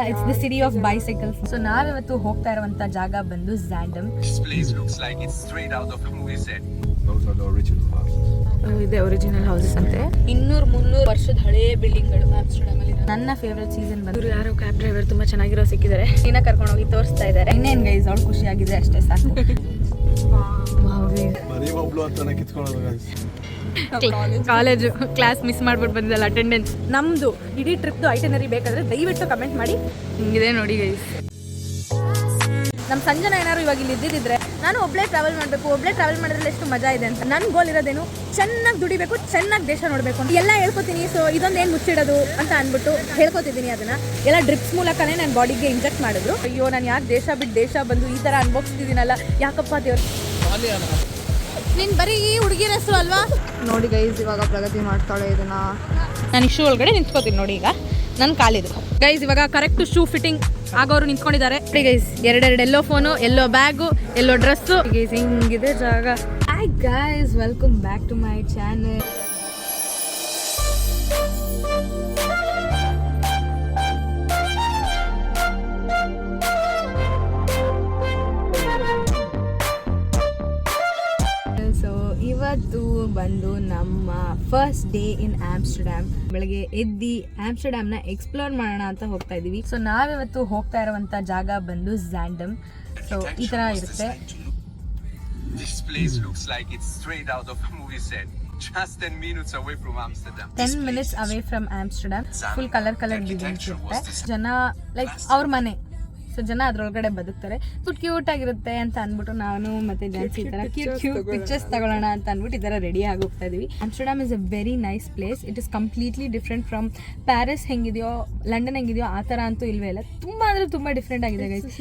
it's the city of bicycles. So ನಾವಿವತ್ತು ಹೋಗ್ತಾ ಇರುವಂತ ಜಾಗ ಬಂದು ಝ್ಯಾಂಡಮ್. This place looks like it's straight out of a movie set. Those are the original houses. ಇದೆ original houses ಅಂತೆ. 200-300 ವರ್ಷದ ಹಳೆ ಬಿಲ್ಡಿಂಗ್ ಗಳು ಆಮ್ಸ್ಟರ್ಡಮ್ ಅಲ್ಲಿ. ನನ್ನ ಫೇವರೇಟ್ ಸೀಸನ್ ಬಂದು ಯಾರೋ ಕ್ಯಾಬ್ ಡ್ರೈವರ್ ತುಂಬಾ ಚೆನ್ನಾಗಿರೋ ಸಿಕ್ಕಿದ್ದಾರೆ. ಸೀನಾ ಕರ್ಕೊಂಡು ಹೋಗಿ ತೋರಿಸ್ತಾ ಇದ್ದಾರೆ. ಇನ್ನೇನ್ ಗೈಸ್ ಅವಳು ಖುಷಿಯಾಗಿದೆ ಅಷ್ಟೇ ಸಾಕು. ಬರೀ ಒಬ್ಳು ಅಂತಾನೆ ಕಿತ್ಕೊಳ್ಳೋದು ಗೈಸ್. ಕಾಲೇಜು ಕ್ಲಾಸ್ ಮಿಸ್ ಮಾಡ್ಬಿಟ್ಟು ಬಂದಿದ್ದಲ್ಲ ಅಟೆಂಡೆನ್ಸ್. ನಮ್ದು ಇಡೀ ಟ್ರಿಪ್ದು ಐಟನರಿ ಬೇಕಾದ್ರೆ ದಯವಿಟ್ಟು ಕಮೆಂಟ್ ಮಾಡಿ. ಹಿಂಗಿದೆ ನೋಡಿ ಗೈಸ್. ನಮ್ಮ ಸಂಜನಾ ಏನಾದ್ರು ಇವಾಗ ಇಲ್ಲಿ ಇದ್ದಿದ್ರೆ ನಾನು ಒಬ್ಳೇ ಟ್ರಾವೆಲ್ ಮಾಡಬೇಕು, ಒಬ್ಳೇ ಟ್ರಾವೆಲ್ ಮಾಡಿದ್ರೆ ಎಷ್ಟು ಮಜಾ ಇದೆ ಅಂತ. ನನ್ನ ಗೋಲ್ ಇರೋದೇನು ಚೆನ್ನಾಗಿ ದುಡಿಬೇಕು, ಚೆನ್ನಾಗಿ ದೇಶ ನೋಡಬೇಕು ಅಂತ ಎಲ್ಲ ಹೇಳ್ಕೊತೀನಿ. ಸೊ ಇದೊಂದು ಏನು ಮುಚ್ಚಿಡೋದು ಅಂತ ಅಂದ್ಬಿಟ್ಟು ಹೇಳ್ಕೊತಿದ್ದೀನಿ. ಅದನ್ನ ಎಲ್ಲ ಡ್ರಿಪ್ಸ್ ಮೂಲಕನೇ ನನ್ನ ಬಾಡಿಗೆ ಇಂಜೆಕ್ಟ್ ಮಾಡಿದ್ರು. ಅಯ್ಯೋ ನಾನು ಯಾಕೆ ದೇಶ ಬಿಟ್ಟು ದೇಶ ಬಂದು ಈ ಥರ ಅನ್ಭವಿಸ್ತಿದ್ದೀನಲ್ಲ, ಯಾಕಪ್ಪ ದೇವ್ರು. ನೀನು ಬರೀ ಈ ಹುಡುಗಿರ ಹೆಸರು ಅಲ್ವಾ? ನೋಡಿ ಗೈಸ್ ಇವಾಗ ಪ್ರಗತಿ ಮಾಡ್ತಾಳೆ ಇದನ್ನ. ನಾನು ಇಶ್ಯೂ ಒಳಗಡೆ ನಿಂತ್ಕೋತೀನಿ ನೋಡಿ. ಈಗ ನನ್ನ ಕಾಲಿದು ಗೈಸ್ ಇವಾಗ ಕರೆಕ್ಟ್ ಶೂ ಫಿಟ್ಟಿಂಗ್ ಆಗೋರು ನಿಂತ್ಕೊಂಡಿದ್ದಾರೆ. ಗೈಸ್ ಎರಡೆರಡು ಎಲ್ಲೋ ಫೋನು, ಎಲ್ಲೋ ಬ್ಯಾಗು, ಎಲ್ಲೋ ಡ್ರೆಸ್ಸು. ಗೈಸ್ ಹಿಂಗಿದೆ ಜಾಗ. Hi guys, welcome back to my channel. ಇವತ್ತು ಬಂದು ನಮ್ಮ ಫಸ್ಟ್ ಡೇ ಇನ್ ಆಮ್ಸ್ಟರ್ಡ್ಯಾಮ್. ಬೆಳಗ್ಗೆ ಎದ್ದು ಆಮ್ಸ್ಟರ್ಡ್ಯಾಮ್ನ ಎಕ್ಸ್ಪ್ಲೋರ್ ಮಾಡೋಣ ಅಂತ ಹೋಗ್ತಾ ಇದೀವಿ. ಸೊ ನಾವಿವತ್ತು ಹೋಗ್ತಾ ಇರುವಂತ ಜಾಗ ಬಂದು ಝ್ಯಾಂಡಮ್. ಸೊ ಈ ತರ ಇರುತ್ತೆ. This place looks like it's straight out of a movie set. Just 10 minutes away from Amsterdam. 10 minutes away from Amsterdam. Full color buildings ಇರುತ್ತೆ. ಜನ ಲೈಕ್ ಅವ್ರ ಮನೆ. ಸೊ ಜನ ಅದ್ರೊಳಗಡೆ ಬದುಕ್ತಾರೆ. ಕ್ಯೂಟ್ ಆಗಿರುತ್ತೆ ಅಂತ ಅಂದ್ಬಿಟ್ಟು ನಾನು ಮತ್ತೆ ಜಾನ್ಸಿ ಈ ತರ ಕ್ಯೂಟ್ ಪಿಕ್ಚರ್ಸ್ ತಗೊಳ್ಳೋಣ ಅಂತ ಅಂದ್ಬಿಟ್ಟು ಈ ತರ ರೆಡಿ ಆಗಿ ಹೋಗ್ತಾ ಇದೀವಿ. Amsterdam is a very nice place. It is completely different from Paris ಹೆಂಗಿದೆಯೋ, ಲಂಡನ್ ಹೆಂಗಿದೆಯೋ ಆ ತರ ಅಂತೂ ಇಲ್ವೇ ಇಲ್ಲ. ತುಂಬಾ ಅಂದ್ರೆ ತುಂಬಾ ಡಿಫ್ರೆಂಟ್ ಆಗಿದೆ guys. It's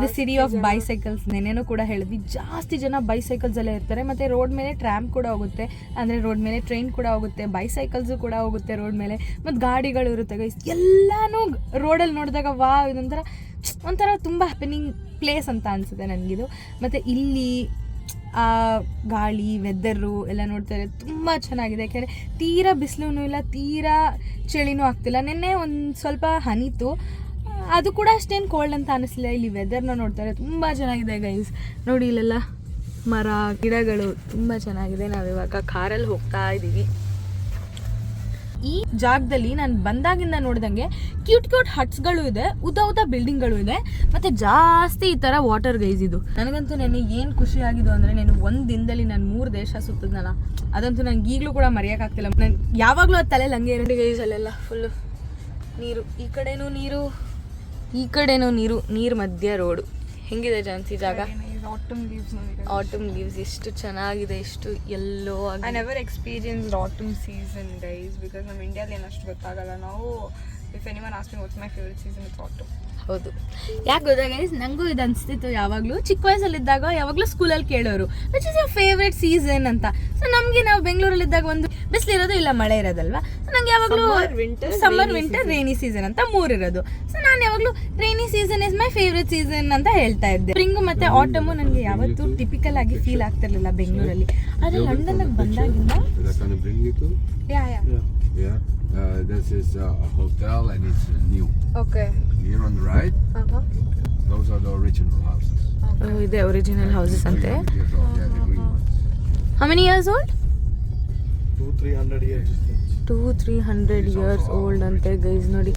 the city of bicycles. ನೆನ್ನೆನೂ ಕೂಡ ಹೇಳಿದ್ವಿ, ಜಾಸ್ತಿ ಜನ ಬೈಸೈಕಲ್ಸ್ ಅಲ್ಲೇ ಇರ್ತಾರೆ. ಮತ್ತೆ ರೋಡ್ ಮೇಲೆ ಟ್ರಾಮ್ ಕೂಡ ಹೋಗುತ್ತೆ, ಅಂದ್ರೆ ರೋಡ್ ಮೇಲೆ ಟ್ರೈನ್ ಕೂಡ ಹೋಗುತ್ತೆ, ಬೈಸೈಕಲ್ಸ್ ಕೂಡ ಹೋಗುತ್ತೆ ರೋಡ್ ಮೇಲೆ, ಮತ್ತೆ ಗಾಡಿಗಳು ಇರುತ್ತೆ ಗೈಸ್. ಎಲ್ಲಾನು ರೋಡಲ್ಲಿ ನೋಡಿದಾಗ ವಾ ಒಂಥರ ತುಂಬ ಹ್ಯಾಪನಿಂಗ್ ಪ್ಲೇಸ್ ಅಂತ ಅನಿಸುತ್ತೆ ನನಗಿದು. ಮತ್ತು ಇಲ್ಲಿ ಆ ಗಾಳಿ ವೆದರು ಎಲ್ಲ ನೋಡ್ತಾರೆ ತುಂಬ ಚೆನ್ನಾಗಿದೆ. ಯಾಕೆಂದರೆ ತೀರಾ ಬಿಸಿಲೂ ಇಲ್ಲ, ತೀರಾ ಚಳಿನೂ ಆಗ್ತಿಲ್ಲ. ನಿನ್ನೆ ಒಂದು ಸ್ವಲ್ಪ ಹನಿತು, ಅದು ಕೂಡ ಅಷ್ಟೇನು ಕೋಲ್ಡ್ ಅಂತ ಅನಿಸ್ಲಿಲ್ಲ. ಇಲ್ಲಿ ವೆದರ್ನ ನೋಡ್ತಾರೆ ತುಂಬ ಚೆನ್ನಾಗಿದೆ ಗೈಸ್. ನೋಡಿ ಇಲ್ಲೆಲ್ಲ ಮರ ಗಿಡಗಳು ತುಂಬ ಚೆನ್ನಾಗಿದೆ. ನಾವಿವಾಗ ಕಾರಲ್ಲಿ ಹೋಗ್ತಾ ಇದ್ದೀವಿ. ಈ ಜಾಗದಲ್ಲಿ ನಾನು ಬಂದಾಗಿಂದ ನೋಡಿದಂಗೆ ಕ್ಯೂಟ್ ಹಟ್ಸ್ಗಳು ಇದೆ, ಉದ್ದ ಬಿಲ್ಡಿಂಗ್ಗಳು ಇದೆ, ಮತ್ತೆ ಜಾಸ್ತಿ ಈ ತರ ವಾಟರ್ ಗೈಸ್. ಇದು ನನಗಂತೂ ನೆನ್ನೆ ಏನು ಖುಷಿ ಆಗಿದ್ದು ಅಂದರೆ, ನಾನು ಒಂದು ದಿನದಲ್ಲಿ ನಾನು 3 ದೇಶ ಸುತ್ತದ್ನಲ್ಲ, ಅದಂತೂ ನಂಗೆ ಈಗಲೂ ಕೂಡ ಮರೆಯೋಕ್ಕಾಗ್ತಿಲ್ಲ. ನಾನು ಯಾವಾಗಲೂ ಅದು ತಲೆಯಲ್ಲಿ ಹಂಗೆ ಎರಡು ಗೈಸ್. ಅಲ್ಲೆಲ್ಲ ಫುಲ್ಲು ನೀರು, ಈ ಕಡೆನೂ ನೀರು, ಈ ಕಡೆನೂ ನೀರು, ನೀರು ಮಧ್ಯ ರೋಡು. ಹೆಂಗಿದೆ ಜಾನ್ಸಿ ಜಾಗ? ಆಟಮ್ ಲೀವ್ಸ್ ಎಷ್ಟು ಚೆನ್ನಾಗಿದೆ, ಎಷ್ಟು ಎಲ್ಲೋ. I never experienced autumn season guys because ನಮ್ಮ ಇಂಡಿಯಾದಲ್ಲಿ ಏನಷ್ಟು ಗೊತ್ತಾಗಲ್ಲ. ನಾವು if anyone asks me what's my favorite season, it's autumn. ಹೌದು, ಯಾಕೆ ಗೊತ್ತಾ ಗೈಸ್, ನನಗೂ ಇದು ಅನಿಸ್ತಿತ್ತು ಯಾವಾಗಲೂ ಚಿಕ್ಕ ವಯಸ್ಸಲ್ಲಿದ್ದಾಗ. ಯಾವಾಗಲೂ ಸ್ಕೂಲಲ್ಲಿ ಕೇಳೋರು which is your favourite season ಅಂತ. ಸೊ ನಮಗೆ ನಾವು ಬೆಂಗಳೂರಲ್ಲಿದ್ದಾಗ ಒಂದು ಬಿಸಿಲಿರೋದು ಇಲ್ಲ ಮಳೆ ಇರೋದಲ್ವಾ. ಸೊ ನಂಗೆ ಯಾವಾಗಲೂ ಸಮ್ಮರ್ ವಿಂಟರ್ ರೈನಿ ಸೀಸನ್ ಅಂತ 3 ಇರೋದು. ಸೊ ನಾನು ಯಾವಾಗಲೂ rainy season is my favourite season ಅಂತ ಹೇಳ್ತಾ ಇದ್ದೆ. ಸ್ಪ್ರಿಂಗು ಮತ್ತು ಆಟಮು ನನಗೆ ಯಾವತ್ತೂ ಟಿಪಿಕಲ್ ಆಗಿ ಫೀಲ್ ಆಗ್ತಿರ್ಲಿಲ್ಲ ಬೆಂಗಳೂರಲ್ಲಿ. ಆದರೆ ಲಂಡನ್ಗೆ ಬಂದಾಗಿಂದ This is a hotel and it's new. Okay. Here on the right, those are the original houses. ಇದೆ ಒರಿಜಿನಲ್ ಹೌಸಸ್ ಅಂತೆ. 300 years old, yeah, the green ones. How many years old? 200-300 years. 200-300 years old ಅಂತೆ guys. ನೋಡಿ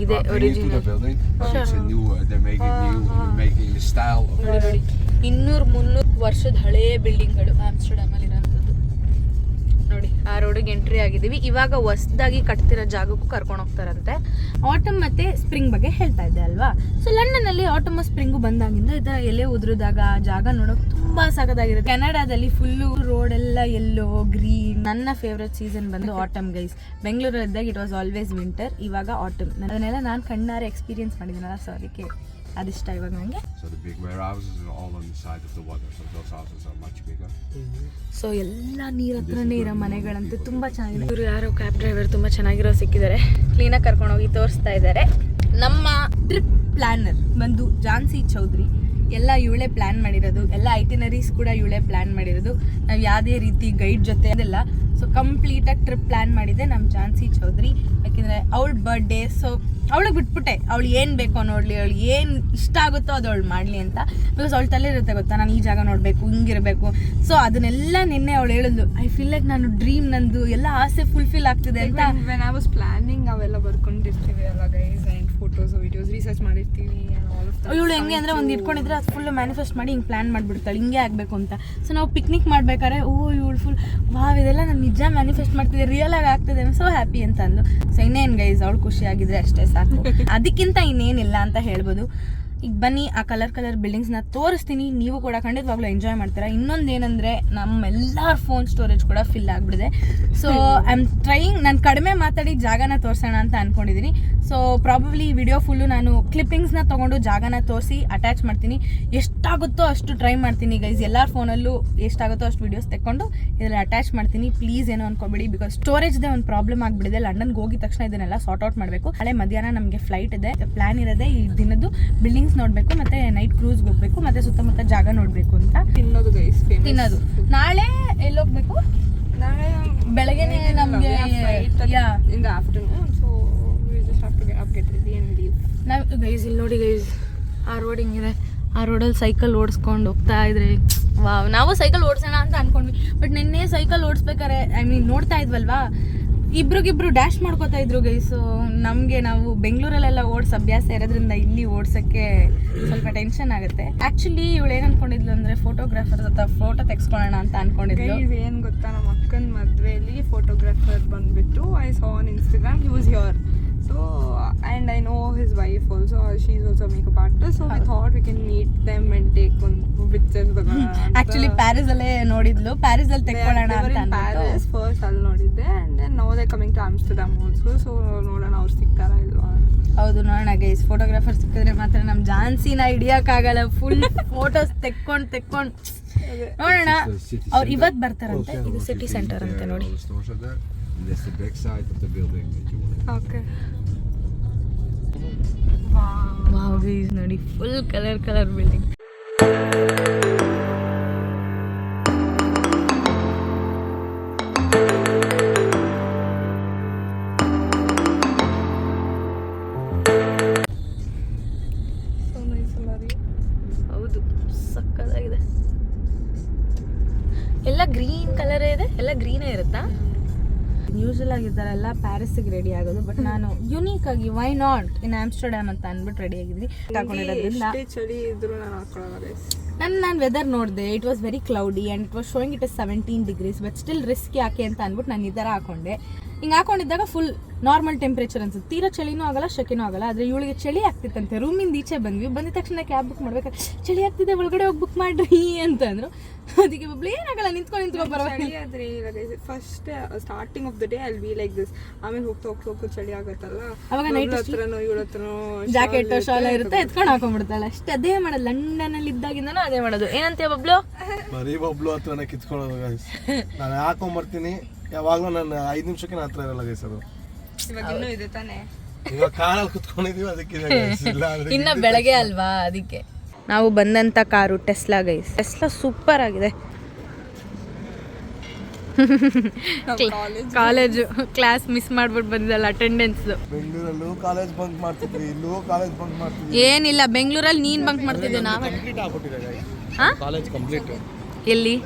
ಇದೆ original. The building, it's a new. They're making new, making the style. ನೋಡಿ 200-300 ವರ್ಷದ ಹಳೆ ಬಿಲ್ಡಿಂಗ್ಗಳು Amsterdam ಅಲ್ಲಿ ಇರೋಂಥದ್ದು. ನೋಡಿ ಆ ರೋಡಿಗೆ ಎಂಟ್ರಿ ಆಗಿದ್ದೀವಿ. ಇವಾಗ ಹೊಸದಾಗಿ ಕಟ್ತಿರೋ ಜಾಗಕ್ಕೂ ಕರ್ಕೊಂಡು ಹೋಗ್ತಾರಂತೆ. ಆಟಮ್ ಮತ್ತೆ ಸ್ಪ್ರಿಂಗ್ ಬಗ್ಗೆ ಹೇಳ್ತಾ ಇದ್ದೆ ಅಲ್ವಾ. ಸೊ ಲಂಡನ್ ಅಲ್ಲಿ ಆಟಮ್ ಸ್ಪ್ರಿಂಗು ಬಂದಾಗಿಂದ ಇದರ ಎಲೆ ಉದುರಿದಾಗ ಜಾಗ ನೋಡೋಕೆ ತುಂಬಾ ಸಖತ್ತಾಗಿರುತ್ತೆ. ಕೆನಡಾದಲ್ಲಿ ಫುಲ್ಲು ರೋಡ್ ಎಲ್ಲ ಎಲ್ಲೋ ಗ್ರೀನ್. ನನ್ನ ಫೇವ್ರೆಟ್ ಸೀಸನ್ ಬಂದು ಆಟಮ್ ಗೈಸ್. ಬೆಂಗಳೂರಲ್ಲಿದ್ದಾಗ ಇಟ್ ವಾಸ್ ಆಲ್ವೇಸ್ ವಿಂಟರ್, ಇವಾಗ ಆಟಮ್. ಅದನ್ನೆಲ್ಲ ನಾನು ಕಣ್ಣಾರೆ ಎಕ್ಸ್ಪೀರಿಯನ್ಸ್ ಮಾಡಿದ್ದೀನಲ್ಲ, ಸೊ ಅದಕ್ಕೆ ಅದಿಷ್ಟ ಇವಾಗ ನನಗೆ. So the big warehouses are all on the side of the water, so those houses are much bigger. So ಎಲ್ಲ ನೀರ್ ಹತ್ರನೇ ಇರೋ ಮನೆಗಳಂತೂ ತುಂಬಾ ಚೆನ್ನಾಗಿದೆ. ಇವರು ಯಾರೋ ಕ್ಯಾಬ್ ಡ್ರೈವರ್ ತುಂಬಾ ಚೆನ್ನಾಗಿರೋ ಸಿಕ್ಕಿದ್ದಾರೆ. ಕ್ಲೀನಾಗಿ ಕರ್ಕೊಂಡು ಹೋಗಿ ತೋರಿಸ್ತಾ ಇದ್ದಾರೆ. ನಮ್ಮ ಟ್ರಿಪ್ ಪ್ಲಾನರ್ ಬಂದು ಜಾನ್ಸಿ ಚೌಧರಿ. ಎಲ್ಲ ಇವಳೇ ಪ್ಲ್ಯಾನ್ ಮಾಡಿರೋದು, ಎಲ್ಲ ಐಟಿನರೀಸ್ ಕೂಡ ಇವಳೇ ಪ್ಲ್ಯಾನ್ ಮಾಡಿರೋದು. ನಾವು ಯಾವುದೇ ರೀತಿ ಗೈಡ್ ಜೊತೆ ಅದೆಲ್ಲ. ಸೊ ಕಂಪ್ಲೀಟಾಗಿ ಟ್ರಿಪ್ ಪ್ಲ್ಯಾನ್ ಮಾಡಿದೆ ನಮ್ಮ ಝಾನ್ಸಿ ಚೌಧರಿ. ಯಾಕೆಂದರೆ ಅವಳ ಬರ್ಡೇ, ಸೊ ಅವಳಿಗೆ ಬಿಟ್ಬಿಟ್ಟೆ ಅವಳು ಏನು ಬೇಕೋ ನೋಡಲಿ, ಅವಳು ಏನು ಇಷ್ಟ ಆಗುತ್ತೋ ಅದು ಅವಳು ಮಾಡಲಿ ಅಂತ. ಬಿಕಾಸ್ ಅವಳ ತಲೆ ಇರುತ್ತೆ ಗೊತ್ತಾ, ನಾನು ಈ ಜಾಗ ನೋಡಬೇಕು, ಹಿಂಗಿರಬೇಕು. ಸೊ ಅದನ್ನೆಲ್ಲ ನಿನ್ನೆ ಅವಳು ಹೇಳಿದ್ಲು, ಐ ಫೀಲ್ ಲೈಕ್ ನಾನು ಡ್ರೀಮ್, ನಂದು ಎಲ್ಲ ಆಸೆ ಫುಲ್ಫಿಲ್ ಆಗ್ತಿದೆ ಅಂತ. ವೆನ್ ಐ ವಾಸ್ ಪ್ಲಾನಿಂಗ್ ಅವೆಲ್ಲ ಬರ್ಕೊಂಡಿರ್ತೀವಿ ಅಲ್ಲ guys, and photos videos research ಮಾಡಿರ್ತೀವಿ. ಇವಳು ಹೆಂಗೆ ಅಂದರೆ ಒಂದು ಇಟ್ಕೊಂಡಿದ್ರೆ ಅದು ಫುಲ್ ಮ್ಯಾನಿಫೆಸ್ಟ್ ಮಾಡಿ ಹಿಂಗೆ ಪ್ಲ್ಯಾನ್ ಮಾಡಿಬಿಡ್ತಾಳೆ ಹಿಂಗೆ ಆಗಬೇಕು ಅಂತ. ಸೊ ನಾವು ಪಿಕ್ನಿಕ್ ಮಾಡ್ಬೇಕಾದ್ರೆ ಇವಳು ಫುಲ್ ವಾವ್ ಇದೆಲ್ಲ ನಾನು ನಿಜ ಮ್ಯಾನಿಫೆಸ್ಟ್ ಮಾಡ್ತಿದ್ದೆ, ರಿಯಲ್ ಆಗಿ ಆಗ್ತಿದೆ, ಸೊ ಹ್ಯಾಪಿ ಅಂತ ಅಂದು. ಸೊ ಇನ್ನೇನು ಗೈಸ್, ಅವಳು ಖುಷಿಯಾಗಿದ್ರೆ ಅಷ್ಟೇ ಸಾಕು, ಅದಕ್ಕಿಂತ ಇನ್ನೇನಿಲ್ಲ ಅಂತ ಹೇಳ್ಬೋದು. ಈಗ ಬನ್ನಿ ಆ ಕಲರ್ ಬಿಲ್ಡಿಂಗ್ಸ್ನ ತೋರಿಸ್ತೀನಿ, ನೀವು ಕೂಡ ಖಂಡಿತವಾಗ್ಲೂ ಎಂಜಾಯ್ ಮಾಡ್ತೀರಾ. ಇನ್ನೊಂದು ಏನಂದರೆ ನಮ್ಮೆಲ್ಲರ ಫೋನ್ ಸ್ಟೋರೇಜ್ ಕೂಡ ಫಿಲ್ ಆಗಿಬಿಡಿದೆ. ಸೊ ಐ ಆಮ್ ಟ್ರೈಯಿಂಗ್, ನಾನು ಕಡಿಮೆ ಮಾತಾಡಿ ಜಾಗನ ತೋರಿಸೋಣ ಅಂತ ಅಂದ್ಕೊಂಡಿದ್ದೀನಿ. ಸೊ ಪ್ರಾಬಬ್ಲಿ ಈ ವಿಡಿಯೋ ಫುಲ್ಲು ನಾನು ಕ್ಲಿಪ್ಪಿಂಗ್ಸ್ನ ತೊಗೊಂಡು ಜಾಗನ ತೋರಿಸಿ ಅಟ್ಯಾಚ್ ಮಾಡ್ತೀನಿ. ಎಷ್ಟಾಗುತ್ತೋ ಅಷ್ಟು ಟ್ರೈ ಮಾಡ್ತೀನಿ ಗೈಸ್, ಎಲ್ಲರ ಫೋನಲ್ಲೂ ಎಷ್ಟಾಗುತ್ತೋ ಅಷ್ಟು ವೀಡಿಯೋಸ್ ತೆಕ್ಕೊಂಡು ಇದರಲ್ಲಿ ಅಟ್ಯಾಚ್ ಮಾಡ್ತೀನಿ. ಪ್ಲೀಸ್ ಏನೋ ಅನ್ಕೋಬೇಡಿ, ಬಿಕಾಸ್ ಸ್ಟೋರೇಜ್ದೇ ಒಂದು ಪ್ರಾಬ್ಲಮ್ ಆಗಿಬಿಡಿದೆ. ಲಂಡನ್ಗೆ ಹೋಗಿದ ತಕ್ಷಣ ಇದನ್ನೆಲ್ಲ ಸಾರ್ಟ್ ಔಟ್ ಮಾಡಬೇಕು. ನಾಳೆ ಮಧ್ಯಾಹ್ನ ನಮಗೆ ಫ್ಲೈಟ್ ಇದೆ, ಪ್ಲ್ಯಾನ್ ಇರೋದೆ ಈ ದಿನದ್ದು ಬಿಲ್ಡಿಂಗ್ಸ್ ನೋಡಬೇಕು, ಮತ್ತೆ ನೈಟ್ ಕ್ರೂಸ್ಗೆ ಹೋಗ್ಬೇಕು, ಮತ್ತೆ ಸುತ್ತಮುತ್ತ ಜಾಗ ನೋಡಬೇಕು ಅಂತ. ತಿನ್ನೋದು ಗೈಸ್, ತಿನ್ನೋದು. ನಾಳೆ ಎಲ್ಲಿ ಹೋಗ್ಬೇಕು? ನಾಳೆ ಬೆಳಗ್ಗೆನೆ ನಮಗೆ in the afternoon, so we just have to get ready and leave. ನಾವು ಗೈಸ್ ಇಲ್ಲಿ ನೋಡಿ ಗೈಸ್, ಆ ರೋಡ್ ಹಿಂಗಿದೆ, ಆ ರೋಡಲ್ಲಿ ಸೈಕಲ್ ಓಡಿಸ್ಕೊಂಡು ಹೋಗ್ತಾ ಇದ್ರೆ ವಾವ್, ನಾವು ಸೈಕಲ್ ಓಡಿಸೋಣ ಅಂತ ಅನ್ಕೊಂಡ್ವಿ. ಬಟ್ ನಿನ್ನೆ ಸೈಕಲ್ ಓಡಿಸ್ಬೇಕಾರೆ ನೋಡ್ತಾ ಇದ್ವಲ್ವಾ, ಇಬ್ರಿಗಿಬ್ರು ಡ್ಯಾಶ್ ಮಾಡ್ಕೋತಾ ಇದ್ರು ಗೈಸು. ನಮಗೆ ನಾವು ಬೆಂಗಳೂರಲ್ಲೆಲ್ಲ ಓಡಿಸೋ ಅಭ್ಯಾಸ ಇರೋದ್ರಿಂದ ಇಲ್ಲಿ ಓಡಿಸೋಕ್ಕೆ ಸ್ವಲ್ಪ ಟೆನ್ಷನ್ ಆಗುತ್ತೆ. ಆ್ಯಕ್ಚುಲಿ ಇವಳು ಏನು ಅನ್ಕೊಂಡಿದ್ಲು ಅಂದರೆ ಫೋಟೋಗ್ರಾಫರ್ ಹತ್ರ ಫೋಟೋ ತೆಗೆಸ್ಕೊಳ್ಳೋಣ ಅಂತ ಅನ್ಕೊಂಡಿದ್ಲು. ಏನು ಗೊತ್ತಾ, ನಮ್ಮ ಅಕ್ಕನ ಮದುವೆಯಲ್ಲಿ ಫೋಟೋಗ್ರಾಫರ್ ಬಂದುಬಿಟ್ಟು I saw on Instagram, he was here. So and I know his wife also, she's also a makeup artist, so we thought we can meet them and take one pictures. Actually Paris ಅಲ್ಲೇ ನೋಡಿದ್ಲು, Paris ಅಲ್ಲಿ ತೆಕ್ಕೊಳ್ಳೋಣ ಅಂತ ಅಂದ್ಬಿಟ್ಟು Paris first ಅಲ್ಲಿ ನೋಡಿದ್ದೆ, and then now they're coming to Amsterdam also, so ನೋಡೋಣ ಅವ್ರು ಸಿಗ್ತಾರಾ ಇಲ್ವಾ. ಹೌದು ನೋಡೋಣ ಗೈಸ್, ಫೋಟೋಗ್ರಾಫರ್ ಸಿಕ್ಕಿದ್ರೆ ಮಾತ್ರ ನಮ್ಮ ಝಾನ್ಸಿನ ಹಿಡಿಯೋಕ್ಕಾಗಲ್ಲ. ಫುಲ್ ಫೋಟೋಸ್ ತೆಕ್ಕೊಂಡು ನೋಡೋಣ. ಅವ್ರು ಇವತ್ತು ಬರ್ತಾರಂತೆ. ಇದು ಸಿಟಿ ಸೆಂಟರ್ ಅಂತ ನೋಡಿ. And that's the back side of the building that you want. Okay. Wow guys ನೋಡಿ, full colour building. So nice ಅಲ್ಲ ರೀ. ಹೌದು ಸಕ್ಕತ್ತಾಗಿದೆ. ಎಲ್ಲ ಗ್ರೀನ್ ಕಲರೇ ಇದೆ, ಎಲ್ಲ ಗ್ರೀನೇ ಇರುತ್ತಾ? ಯೂಶಲ್ ಆಗಿದ್ದಾರೆಲ್ಲ ಪ್ಯಾರಿಸ್ಗೆ ರೆಡಿ ಆಗೋದು, ಬಟ್ ನಾನು ಯುನೀಕ್ ಆಗಿ ವೈ ನಾಟ್ ಇನ್ ಆಮ್ಸ್ಟರ್ಡ್ಯಾಮ್ ಅಂತ ಅಂದ್ಬಿಟ್ಟು ರೆಡಿ ಆಗಿದ್ವಿ. ಹಾಕೊಂಡಿರೋದ್ರಿಂದ ಚಳಿ ಇದ್ರು ನಾನು ಹಾಕೊಳ್ಳೋಲ್ಲ. ನಾನು ವೆದರ್ ನೋಡಿದೆ, it was very cloudy and it was showing it is 17 degrees, but still risk ಯಾಕೆ ಅಂತ ಅಂದ್ಬಿಟ್ಟು ನಾನು ಈ ಥರ ಹಾಕೊಂಡೆ. ಹಿಂಗೆ ಹಾಕೊಂಡಿದ್ದಾಗ ಫುಲ್ ನಾರ್ಮಲ್ ಟೆಂಪ್ರೇಚರ್ ಅನ್ಸುತ್ತೆ, ತೀರಾ ಚಳಿನೂ ಆಗಲ್ಲ ಶೆಕೆನೂ ಆಗಲ್ಲ. ಆದರೆ ಇವಳಿಗೆ ಚಳಿ ಆಗ್ತಿತ್ತಂತೆ. ರೂಮಿಂದ ಈಚೆ ಬಂದಿದ ತಕ್ಷಣ ಕ್ಯಾಬ್ ಬುಕ್ ಮಾಡ್ಬೇಕಾದ್ರೆ ಚಳಿ ಆಗ್ತಿದೆ ಒಳಗಡೆ ಹೋಗಿ ಬುಕ್ ಮಾಡ್ರಿ ಅಂತಂದ್ರು. ಅದಕ್ಕೆ ಬಬ್ಲು ಏನಾಗಲ್ಲ ನಿಂತ್ಕೊಂಡು ಚಳಿ ಆದ್ರೆ first starting of the day I'll be like this, ಆಮೇಲೆ ಹೋಗ್ತಾ ಚಳಿ ಆಗತ್ತಲ್ಲ, ಅವಾಗ ನೈಟ್ ಹತ್ರನೋ ಇವಳ ಹತ್ರನೋ ಜಾಕೆಟ್ ಶಾಲ ಇರುತ್ತೆ, ಎತ್ಕೊಂಡು ಹಾಕೊಂಡ್ಬಿಡ್ತಾಳೆ ಅಷ್ಟೇ. ಅದೇ ಮಾಡೋದು, ಲಂಡನ್ ಅಲ್ಲಿ ಇದ್ದಾಗಿಂದನೂ ಅದೇ ಮಾಡೋದು. ಏನಂತೀಯ ಬಬ್ಲು? ಬರೀ ಬಬ್ಲು ಹತ್ರನೇ ಕಿತ್ಕೊಳ್ಳೋದು ಗೈಸ್. ನಾನು ಹಾಕೊಂಡ್ಬರ್ತೀನಿ, ಯಾವಾಗಲೂ ನಾನು 5 ನಿಮಿಷಕ್ಕೆ ಹತ್ರ ಇರಲ್ಲ ಗೈಸ್. ಅದು ಇವಾಗ ಇನ್ನೂ ಇದೆ ತಾನೆ, ಇವಾಗ ಕಾರಲ್ಲಿ ಕುತ್ಕೊಂಡಿದೀವಿ ಅದಕ್ಕೆ. ಇನ್ನ ಬೆಳಗ್ಗೆ ಅಲ್ವಾ, ಅದಕ್ಕೆ. ನಾವು ಬಂದಂತ car Tesla guys. Tesla super ಆಗಿದೆ. ಕಾಲೇಜು ಕ್ಲಾಸ್ ಮಿಸ್ ಮಾಡ್ಬಿಟ್ಟು ಬಂದಿದ್ದಲ್ಲ ಅಟೆಂಡೆನ್ಸ್. ಬೆಂಗಳೂರಲ್ಲೂ ಕಾಲೇಜ್ ಬಂಕ್ ಮಾಡ್ತಿದ್ವಿ, ಇಲ್ಲೂ ಕಾಲೇಜ್ ಬಂಕ್ ಮಾಡ್ತಿದ್ವಿ. ಏನಿಲ್ಲ, ಬೆಂಗಳೂರಲ್ಲಿ ನೀನ್ ಬಂಕ್ ಮಾಡ್ತಿದ್ದೆ, ನಾವು ಕಾಲೇಜ್ ಕಂಪ್ಲೀಟ್. ಎಲ್ಲಿ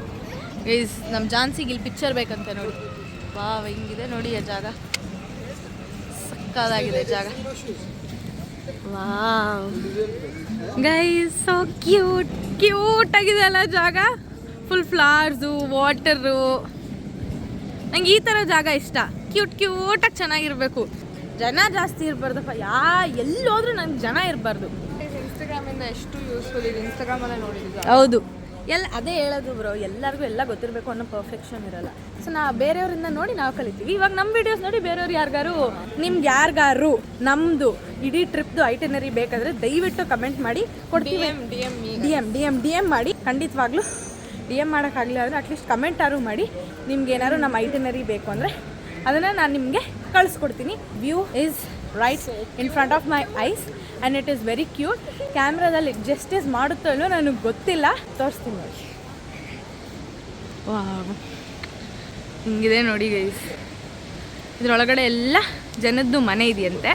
ಗೈಸ್ ನಮ್ಮ ಝಾನ್ಸಿಗೆ ಇಲ್ಲಿ ಪಿಕ್ಚರ್ ಬೇಕಂತೆ ನೋಡಿ. ವಾವ್ ಹಿಂಗಿದೆ ನೋಡಿ ಆ ಜಾಗ, ಸಕ್ಕದಾಗಿದೆ ಜಾಗ. ವಾವ್ ಗೈಸ್, ಸೊ ಕ್ಯೂಟ್ ಆಗಿದೆ ಅಲ್ಲ ಜಾಗ. Full flowers, water. ನಂಗೆ ಈ ಥರ ಜಾಗ ಇಷ್ಟ. ಕ್ಯೂಟಾಗಿ ಚೆನ್ನಾಗಿರ್ಬೇಕು. ಜನ ಜಾಸ್ತಿ ಇರಬಾರ್ದಪ್ಪ, ಎಲ್ಲೋದ್ರೂ ನಂಗೆ ಜನ ಇರಬಾರ್ದು. ಇನ್ಸ್ಟಾಗ್ರಾಮಿಂದ ಎಷ್ಟು ಯೂಸ್ಫುಲ್ ಇದೆ, ಇನ್ಸ್ಟಾಗ್ರಾಮಲ್ಲೇ ನೋಡಿದ್ದು. ಹೌದು, ಅದೇ ಹೇಳೋದು ಬ್ರೋ, ಎಲ್ಲರಿಗೂ ಎಲ್ಲ ಗೊತ್ತಿರಬೇಕು ಅನ್ನೋ ಪರ್ಫೆಕ್ಷನ್ ಇರಲ್ಲ. ಸೊ ಬೇರೆಯವರಿಂದ ನೋಡಿ ನಾವು ಕಲಿತೀವಿ. ಇವಾಗ ನಮ್ಮ ವಿಡಿಯೋಸ್ ನೋಡಿ ಬೇರೆಯವ್ರು ಯಾರಿಗಾರು ನಮ್ಮದು ಇಡೀ ಟ್ರಿಪ್ದು ಐಟಿನರಿ ಬೇಕಾದರೆ ದಯವಿಟ್ಟು ಕಮೆಂಟ್ ಮಾಡಿ ಕೊಡ್ತೀವಿ. ಡಿ ಎಮ್ ಮಾಡಿ, ಖಂಡಿತವಾಗ್ಲೂ DM ಮಾಡೋಕ್ಕಾಗಲಿಲ್ಲ ಅಂದರೆ ಅಟ್ಲೀಸ್ಟ್ ಕಮೆಂಟ್ ಆರು ಮಾಡಿ. ನಿಮ್ಗೆ ಏನಾದ್ರು ನಮ್ಮ ಐಟಿನರಿ ಬೇಕು ಅಂದರೆ ಅದನ್ನು ನಾನು ನಿಮಗೆ ಕಳಿಸ್ಕೊಡ್ತೀನಿ. View is right in front of my eyes and it is very cute. ಕ್ಯಾಮ್ರಾದಲ್ಲಿ ಜಸ್ಟಿಸ್ ಮಾಡುತ್ತೋ ಇಲ್ಲೋ ನನಗೆ ಗೊತ್ತಿಲ್ಲ, ತೋರಿಸ್ತೀನಿ ನೋಡಿ. ವಾವ್, ಹಿಂಗಿದೆ ನೋಡಿ ಗೈಸ್. ಇದರೊಳಗಡೆ ಎಲ್ಲ ಜನದ್ದು ಮನೆ ಇದೆಯಂತೆ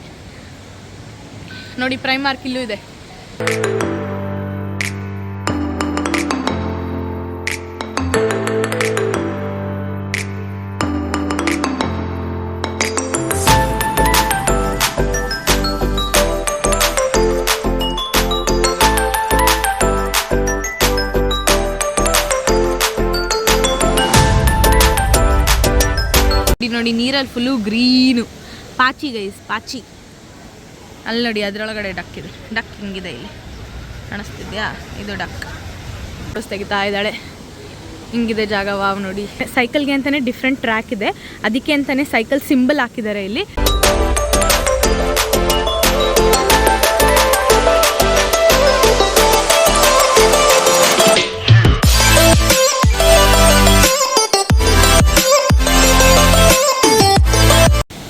ನೋಡಿ. ಪ್ರೈಮಾರ್ಕ್ ಇಲ್ಲೂ ಇದೆ. ನೋಡಿ ನೀರಲ್ಲಿ ಫುಲ್ಲು ಗ್ರೀನು, ಪಾಚಿ ಗೈಸ್, ಪಾಚಿ. ಅಲ್ಲಿ ನೋಡಿ ಅದರೊಳಗಡೆ ಡಕ್ ಇದೆ. ಡಕ್ ಹಿಂಗಿದೆ, ಇಲ್ಲಿ ಕಾಣಿಸ್ತಿದ್ಯಾ? ಇದು ಡಕ್. ಫೋಟೋಸ್ ತೆಗಿತಾ ಇದ್ದಾಳೆ. ಹಿಂಗಿದೆ ಜಾಗ. ವಾವ್ ನೋಡಿ. ಸೈಕಲ್ಗೆ ಅಂತಲೇ ಡಿಫ್ರೆಂಟ್ ಟ್ರ್ಯಾಕ್ ಇದೆ, ಅದಕ್ಕೆ ಅಂತಲೇ ಸೈಕಲ್ ಸಿಂಬಲ್ ಹಾಕಿದ್ದಾರೆ ಇಲ್ಲಿ.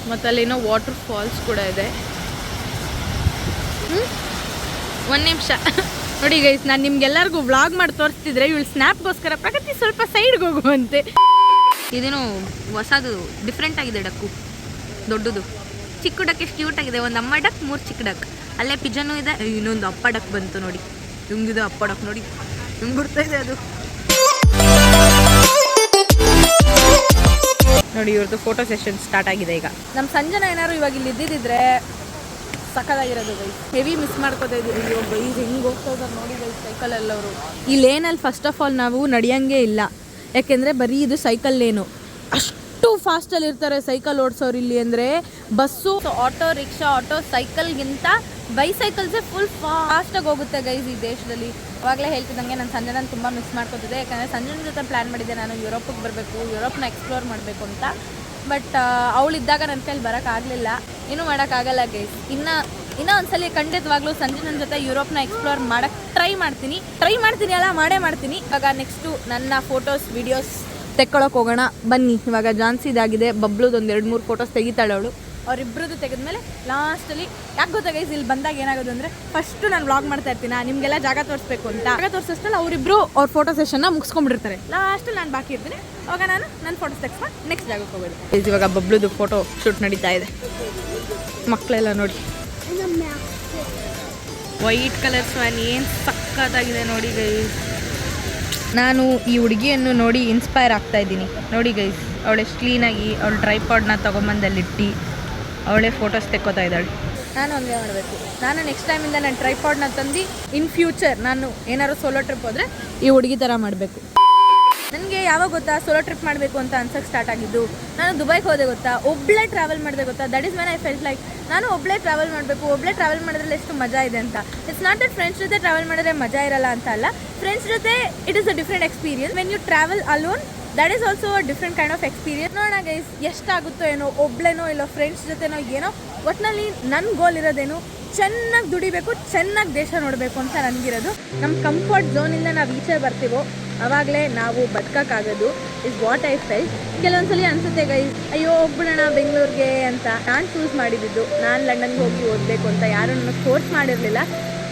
ಮತ್ತು ಅಲ್ಲೇನೋ ವಾಟರ್ ಫಾಲ್ಸ್ ಕೂಡ ಇದೆ. ಒಂದು ನಿಮಿಷ ನೋಡಿ ಗೈಸ್, ನಾನು ನಿಮ್ಗೆಲ್ಲರಿಗೂ ವ್ಲಾಗ್ ಮಾಡಿ ತೋರಿಸ್ತಿದ್ರೆ ಇವಳು ಸ್ನ್ಯಾಪ್ಗೋಸ್ಕರ ಪ್ರಗತಿ ಸ್ವಲ್ಪ ಸೈಡ್ಗೆ ಹೋಗುವಂತೆ. ಇದೇನು ಹೊಸದು ಡಿಫ್ರೆಂಟ್ ಆಗಿದೆ ಡಕ್ಕು, ದೊಡ್ಡದು. ಚಿಕ್ಕ ಡಕ್ ಎಷ್ಟು ಕ್ಯೂಟ್ ಆಗಿದೆ. ಒಂದು ಅಮ್ಮ ಡಕ್, 3 ಚಿಕ್ಕ ಡಕ್. ಅಲ್ಲೇ ಪಿಜನ್ನು ಇದೆ. ಇನ್ನೊಂದು ಅಪ್ಪ ಡಕ್ ಬಂತು ನೋಡಿ. ಹಿಂಗಿದೆ ಅಪ್ಪ ಡಕ್ ನೋಡಿ, ಹಿಂಗೆ ಬರ್ತಾ ಇದೆ ಅದು ನೋಡಿ. ಇವ್ರದ್ದು ಫೋಟೋ ಸೆಷನ್ ಸ್ಟಾರ್ಟ್ ಆಗಿದೆ ಈಗ. ನಮ್ಮ ಸಂಜನಾ ಏನಾದ್ರು ಇವಾಗ ಇಲ್ಲಿ ಇದ್ದಿದ್ದಿದ್ರೆ ಸಕ್ಕದಾಗಿರೋದು ಗೈಸ್. ಹೆವಿ ಮಿಸ್ ಮಾಡ್ಕೋತಾ ಇದ್ದೀವಿ. ಅಯ್ಯೋ ಗೈಸ್ ಹೆಂಗೆ ಹೋಗ್ತಾ ಇದ್ದಾರೆ ನೋಡಿ ಗೈಸ್ ಸೈಕಲಲ್ಲಿ ಅವರು. ಈ ಲೇನಲ್ಲಿ ಫಸ್ಟ್ ಆಫ್ ಆಲ್ ನಾವು ನಡೆಯೋಂಗೇ ಇಲ್ಲ, ಯಾಕೆಂದರೆ ಬರೀ ಇದು ಸೈಕಲ್ ಲೇನು. ಅಷ್ಟು ಫಾಸ್ಟಲ್ಲಿ ಇರ್ತಾರೆ ಸೈಕಲ್ ಓಡಿಸೋರು ಇಲ್ಲಿ. ಅಂದರೆ ಬಸ್ಸು, ಆಟೋ ರಿಕ್ಷಾ, ಆಟೋ ಸೈಕಲ್ಗಿಂತ ಬೈಸೈಕಲ್ಸೇ ಫುಲ್ ಫಾಸ್ಟಾಗಿ ಹೋಗುತ್ತೆ ಗೈಸ್ ಈ ದೇಶದಲ್ಲಿ. ಅವಾಗಲೇ ಹೇಳ್ತಿದ್ದಂಗೆ ನಾನು ಸಂಜನನ ತುಂಬ ಮಿಸ್ ಮಾಡ್ಕೋತಿದ್ದೆ, ಯಾಕಂದರೆ ಸಂಜನ ಜೊತೆ ಪ್ಲ್ಯಾನ್ ಮಾಡಿದ್ದೆ ನಾನು ಯುರೋಪಿಗೆ ಬರಬೇಕು, ಯುರೋಪ್ನ ಎಕ್ಸ್ಪ್ಲೋರ್ ಮಾಡಬೇಕು ಅಂತ. ಬಟ್ ಅವಳಿದ್ದಾಗ ನನ್ನ ಕೈಲಿ ಬರೋಕ್ಕಾಗಲಿಲ್ಲ. ಏನೂ ಮಾಡೋಕ್ಕಾಗಲ್ಲ ಗೈಸ್. ಇನ್ನೂ ಒಂದ್ಸಲಿ ಖಂಡಿತವಾಗ್ಲೂ ಸಂಜನನ ಜೊತೆ ಯುರೋಪ್ನ ಎಕ್ಸ್ಪ್ಲೋರ್ ಮಾಡೋಕ್ಕೆ ಟ್ರೈ ಮಾಡ್ತೀನಿ ಅಲ್ಲ, ಮಾಡೇ ಮಾಡ್ತೀನಿ. ಇವಾಗ ನೆಕ್ಸ್ಟು ನನ್ನ ಫೋಟೋಸ್ ವೀಡಿಯೋಸ್ ತೆಕ್ಕೊಳಕ್ಕೆ ಹೋಗೋಣ ಬನ್ನಿ. ಇವಾಗ ಜಾನ್ಸಿದಾಗಿದೆ, ಬಬ್ಲುದೊಂದು 2-3 ಫೋಟೋಸ್ ತೆಗಿತಾಳೆ ಅವಳು. ಅವರಿಬ್ಬರದ್ದು ತೆಗೆದ್ಮೇಲೆ ಲಾಸ್ಟಲ್ಲಿ ಯಾಕೆ ಗೊತ್ತಾ ಗೈಸ್, ಇಲ್ಲಿ ಬಂದಾಗ ಏನಾಗೋದು ಅಂದರೆ ಫಸ್ಟು ನಾನು ವ್ಲಾಗ್ ಮಾಡ್ತಾ ಇರ್ತೀನಿ ನಿಮಗೆಲ್ಲ ಜಾಗ ತೋರಿಸ್ಬೇಕು ಅಂತ. ಜಾಗ ತೋರಿಸೋಷ್ಟಲ್ಲ ಅವರಿಬ್ಬರು ಅವ್ರ ಫೋಟೋ ಸೆಷನ್ನ ಮುಗಿಸ್ಕೊಂಡ್ಬಿಟ್ಟಿರ್ತಾರೆ. ಲಾಸ್ಟಲ್ಲಿ ನಾನು ಬಾಕಿ ಇರ್ತೀನಿ. ಅವಾಗ ನಾನು ನನ್ನ ಫೋಟೋಸ್ ತೆಗೆಸ್ಕೊಂಡು ನೆಕ್ಸ್ಟ್ ಜಾಗಕ್ಕೆ ಹೋಗೋದು. ಇವಾಗ ಬಬ್ಲುದು ಫೋಟೋ ಶೂಟ್ ನಡೀತಾ ಇದೆ. ಮಕ್ಕಳೆಲ್ಲ ನೋಡಿ, ವೈಟ್ ಕಲರ್ ಸ್ವಾನ್ ಏನು ಸಕ್ಕತ್ತಾಗಿದೆ ನೋಡಿ ಗೈಸ್. ನಾನು ಈ ಹುಡುಗಿಯನ್ನು ನೋಡಿ ಇನ್ಸ್ಪೈರ್ ಆಗ್ತಾ ಇದ್ದೀನಿ ನೋಡಿ ಗೈಸ್. ಅವಳೆಷ್ಟು ಕ್ಲೀನಾಗಿ ಅವಳು ಟ್ರೈಪಾಡ್ನ ತೊಗೊಂಬಂದಲ್ಲಿಟ್ಟು ಅವಳೇ ಫೋಟೋಸ್ ತೆಕ್ಕೋತಾ ಇದ್ದಾಳೆ. ನಾನು ಹಂಗೆ ಮಾಡಬೇಕು. ನಾನು ನೆಕ್ಸ್ಟ್ ಟೈಮಿಂದ ನಾನು ಟ್ರೈಪಾಡ್ನ ತಂದು ಇನ್ ಫ್ಯೂಚರ್ ನಾನು ಏನಾದ್ರು ಸೋಲೋ ಟ್ರಿಪ್ ಹೋದರೆ ಈ ಹುಡುಗಿ ಥರ ಮಾಡಬೇಕು. ನನಗೆ ಯಾವಾಗ ಗೊತ್ತಾ ಸೋಲೋ ಟ್ರಿಪ್ ಮಾಡಬೇಕು ಅಂತ ಅನ್ಸೋಕ್ಕೆ ಸ್ಟಾರ್ಟ್ ಆಗಿದ್ದು, ನಾನು ದುಬೈಗೆ ಹೋದೆ ಗೊತ್ತಾ, ಒಬ್ಬಳೇ ಟ್ರಾವೆಲ್ ಮಾಡಿದೆ ಗೊತ್ತಾ. That is when I felt like ನಾನು ಒಬ್ಬಳೇ ಟ್ರಾವೆಲ್ ಮಾಡಬೇಕು. ಒಬ್ಬಳೇ ಟ್ರಾವೆಲ್ ಮಾಡಿದ್ರಲ್ಲಿ ಎಷ್ಟು ಮಜಾ ಇದೆ ಅಂತ. ಇಟ್ಸ್ ನಾಟ್ ದಟ್ ಫ್ರೆಂಡ್ಸ್ ಜೊತೆ ಟ್ರಾವೆಲ್ ಮಾಡಿದ್ರೆ ಮಜಾ ಇರಲ್ಲ ಅಂತ ಅಲ್ಲ. ಫ್ರೆಂಡ್ಸ್ ಜೊತೆ it is a different experience. When you travel alone that is also a different kind of experience. ನೋಡೋಣ ಗೈಸ್ ಎಷ್ಟಾಗುತ್ತೋ ಏನೋ, ಒಬ್ಳೇನೋ ಇಲ್ಲ ಫ್ರೆಂಡ್ಸ್ ಜೊತೆನೋ ಏನೋ, ಒಟ್ಟಿನಲ್ಲಿ ನನ್ನ ಗೋಲ್ ಇರೋದೇನು ಚೆನ್ನಾಗಿ ದುಡಿಬೇಕು, ಚೆನ್ನಾಗಿ ದೇಶ ನೋಡಬೇಕು ಅಂತ ನನಗಿರೋದು. ನಮ್ಮ ಕಂಫರ್ಟ್ ಝೋನಿಂದ ನಾವು ಈಚೆ ಬರ್ತೀವೋ ಆವಾಗಲೇ ನಾವು ಬದುಕೋಕ್ಕಾಗೋದು ಇಸ್ ವಾಟ್ ಐ ಫೆಲ್ಟ್. ಕೆಲವೊಂದ್ಸಲಿ ಅನಿಸುತ್ತೆ ಗೈಸ್, ಅಯ್ಯೋ ಹೋಗ್ಬಿಡೋಣ ಬೆಂಗಳೂರಿಗೆ ಅಂತ. ನಾನು ಚೂಸ್ ಮಾಡಿದ್ದು ನಾನು ಲಂಡನ್ಗೆ ಹೋಗಿ ಓದಬೇಕು ಅಂತ. ಯಾರೂ ನನಗೆ ಫೋರ್ಸ್ ಮಾಡಿರಲಿಲ್ಲ.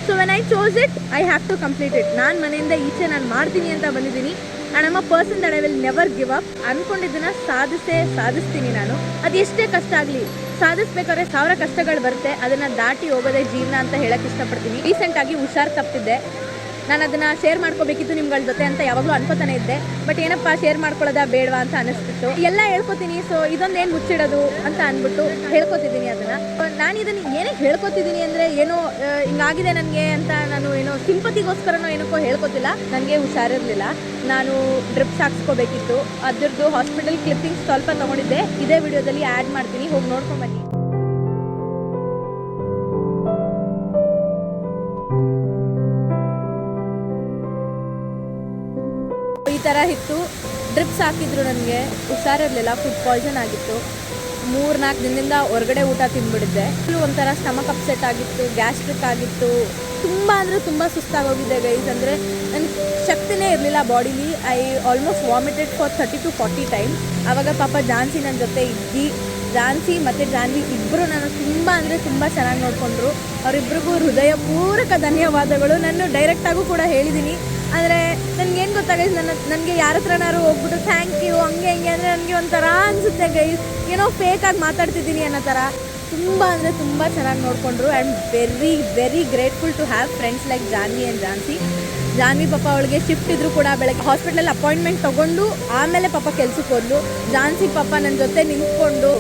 So when I chose it I have to complete it. ನಾನು ಮನೆಯಿಂದ ಈಚೆ ನಾನು ಮಾಡ್ತೀನಿ ಅಂತ ಬಂದಿದ್ದೀನಿ. And I am a person that I will never give up. ಅಂದ್ಕೊಂಡಿದ್ದನ್ನು ಸಾಧಿಸ್ತೀನಿ ನಾನು. ಅದು ಎಷ್ಟೇ ಕಷ್ಟ ಆಗಲಿ ಸಾಧಿಸ್ಬೇಕಾದ್ರೆ 1000 ಕಷ್ಟಗಳು ಬರುತ್ತೆ. ಅದನ್ನು ದಾಟಿ ಹೋಗೋದೇ ಜೀವನ ಅಂತ ಹೇಳಕ್ಕೆ ಇಷ್ಟಪಡ್ತೀನಿ. ರೀಸೆಂಟಾಗಿ ಹುಷಾರು ತಪ್ಪಿದ್ದೆ. ನಾನು ಅದನ್ನು ಶೇರ್ ಮಾಡ್ಕೋಬೇಕಿತ್ತು ನಿಮ್ಗಳ ಜೊತೆ ಅಂತ ಯಾವಾಗಲೂ ಅನ್ಕೋತಾನೆ ಇದ್ದೆ. ಬಟ್ ಏನಪ್ಪ ಶೇರ್ ಮಾಡ್ಕೊಳ್ಳೋದಾ ಬೇಡವಾ ಅಂತ ಅನಿಸ್ತಿತ್ತು. ಎಲ್ಲ ಹೇಳ್ಕೊತೀನಿ, ಸೊ ಇದೊಂದೇನು ಮುಚ್ಚಿಡೋದು ಅಂತ ಅಂದ್ಬಿಟ್ಟು ಹೇಳ್ಕೊತಿದ್ದೀನಿ ಅದನ್ನು. ನಾನು ಇದನ್ನು ಏನಕ್ಕೆ ಹೇಳ್ಕೊತಿದ್ದೀನಿ ಅಂದರೆ ಏನೋ ಹಿಂಗಾಗಿದೆ ನನಗೆ ಅಂತ ನಾನು ಏನೋ ಸಿಂಪತಿಗೋಸ್ಕರನೋ ಏನಕ್ಕೋ ಹೇಳ್ಕೊತಿಲ್ಲ. ನನಗೆ ಹುಷಾರಿರಲಿಲ್ಲ, ನಾನು ಡ್ರಿಪ್ಸ್ ಹಾಕ್ಸ್ಕೋಬೇಕಿತ್ತು. ಅದ್ರದ್ದು ಹಾಸ್ಪಿಟಲ್ ಕ್ಲಿಪ್ಪಿಂಗ್ಸ್ ಸ್ವಲ್ಪ ತೊಗೊಂಡಿದ್ದೆ, ಇದೇ ವಿಡಿಯೋದಲ್ಲಿ ಆ್ಯಡ್ ಮಾಡ್ತೀನಿ, ಹೋಗಿ ನೋಡ್ಕೊಂಬನ್ನಿ. ಈ ಥರ ಇತ್ತು. ಡ್ರಿಪ್ಸ್ ಹಾಕಿದ್ರು, ನನಗೆ ಹುಷಾರಿರಲಿಲ್ಲ, ಫುಡ್ ಪಾಯ್ಸನ್ ಆಗಿತ್ತು. 3-4 ದಿನದಿಂದ ಹೊರಗಡೆ ಊಟ ತಿಂದ್ಬಿಟ್ಟಿದ್ದೆ. ಒಂಥರ ಸ್ಟಮಕ್ ಅಪ್ಸೆಟ್ ಆಗಿತ್ತು, ಗ್ಯಾಸ್ಟ್ರಿಕ್ ಆಗಿತ್ತು. ತುಂಬ ಅಂದರೆ ತುಂಬ ಸುಸ್ತಾಗೋಗಿದೆ ಗೈಸ್. ಅಂದರೆ ನನಗೆ ಶಕ್ತಿನೇ ಇರಲಿಲ್ಲ bodily. I almost vomited for 30 to 40 times. ಆವಾಗ ಪಾಪ ಜಾನ್ಸಿ ನನ್ನ ಜೊತೆ ಇದ್ದು ಜಾನ್ಸಿ ಮತ್ತು ಜಾನ್ವಿ ಇಬ್ಬರು ನಾನು ತುಂಬ ಅಂದರೆ ತುಂಬ ಚೆನ್ನಾಗಿ ನೋಡಿಕೊಂಡ್ರು. ಅವರಿಬ್ಬರಿಗೂ ಹೃದಯಪೂರ್ವಕ ಧನ್ಯವಾದಗಳು. ನಾನು ಡೈರೆಕ್ಟಾಗೂ ಕೂಡ ಹೇಳಿದ್ದೀನಿ. ಆದರೆ ನನಗೇನು ಗೊತ್ತಾಗೈತೆ, ನನಗೆ ಯಾರ ಹತ್ರನಾರು ಹೋಗ್ಬಿಟ್ಟು ಥ್ಯಾಂಕ್ ಯು ಹಂಗೆ ಹಿಂಗೆ ಅಂದರೆ ನನಗೆ ಒಂಥರ ಅನಿಸುತ್ತೆ ಗೈಸ್, ಏನೋ ಫೇಕಾಗಿ ಮಾತಾಡ್ತಿದ್ದೀನಿ ಅನ್ನೋ ಥರ. ತುಂಬ ಅಂದರೆ ತುಂಬ ಚೆನ್ನಾಗಿ ನೋಡಿಕೊಂಡ್ರು. I am very very grateful to have friends like Janvi and Jhansi. Janvi ಪಾಪ ಅವಳಿಗೆ ಶಿಫ್ಟ್ ಇದ್ದರೂ ಕೂಡ ಬೆಳಗ್ಗೆ ಹಾಸ್ಪಿಟ್ಲಲ್ಲಿ ಅಪಾಯಿಂಟ್ಮೆಂಟ್ ತೊಗೊಂಡು ಆಮೇಲೆ ಪಾಪ ಕೆಲ್ಸಕ್ಕೆ ಹೋದ್ಲು. ಜಾನ್ಸಿ ಪಾಪ ನನ್ನ ಜೊತೆ ನಿಂತ್ಕೊಂಡು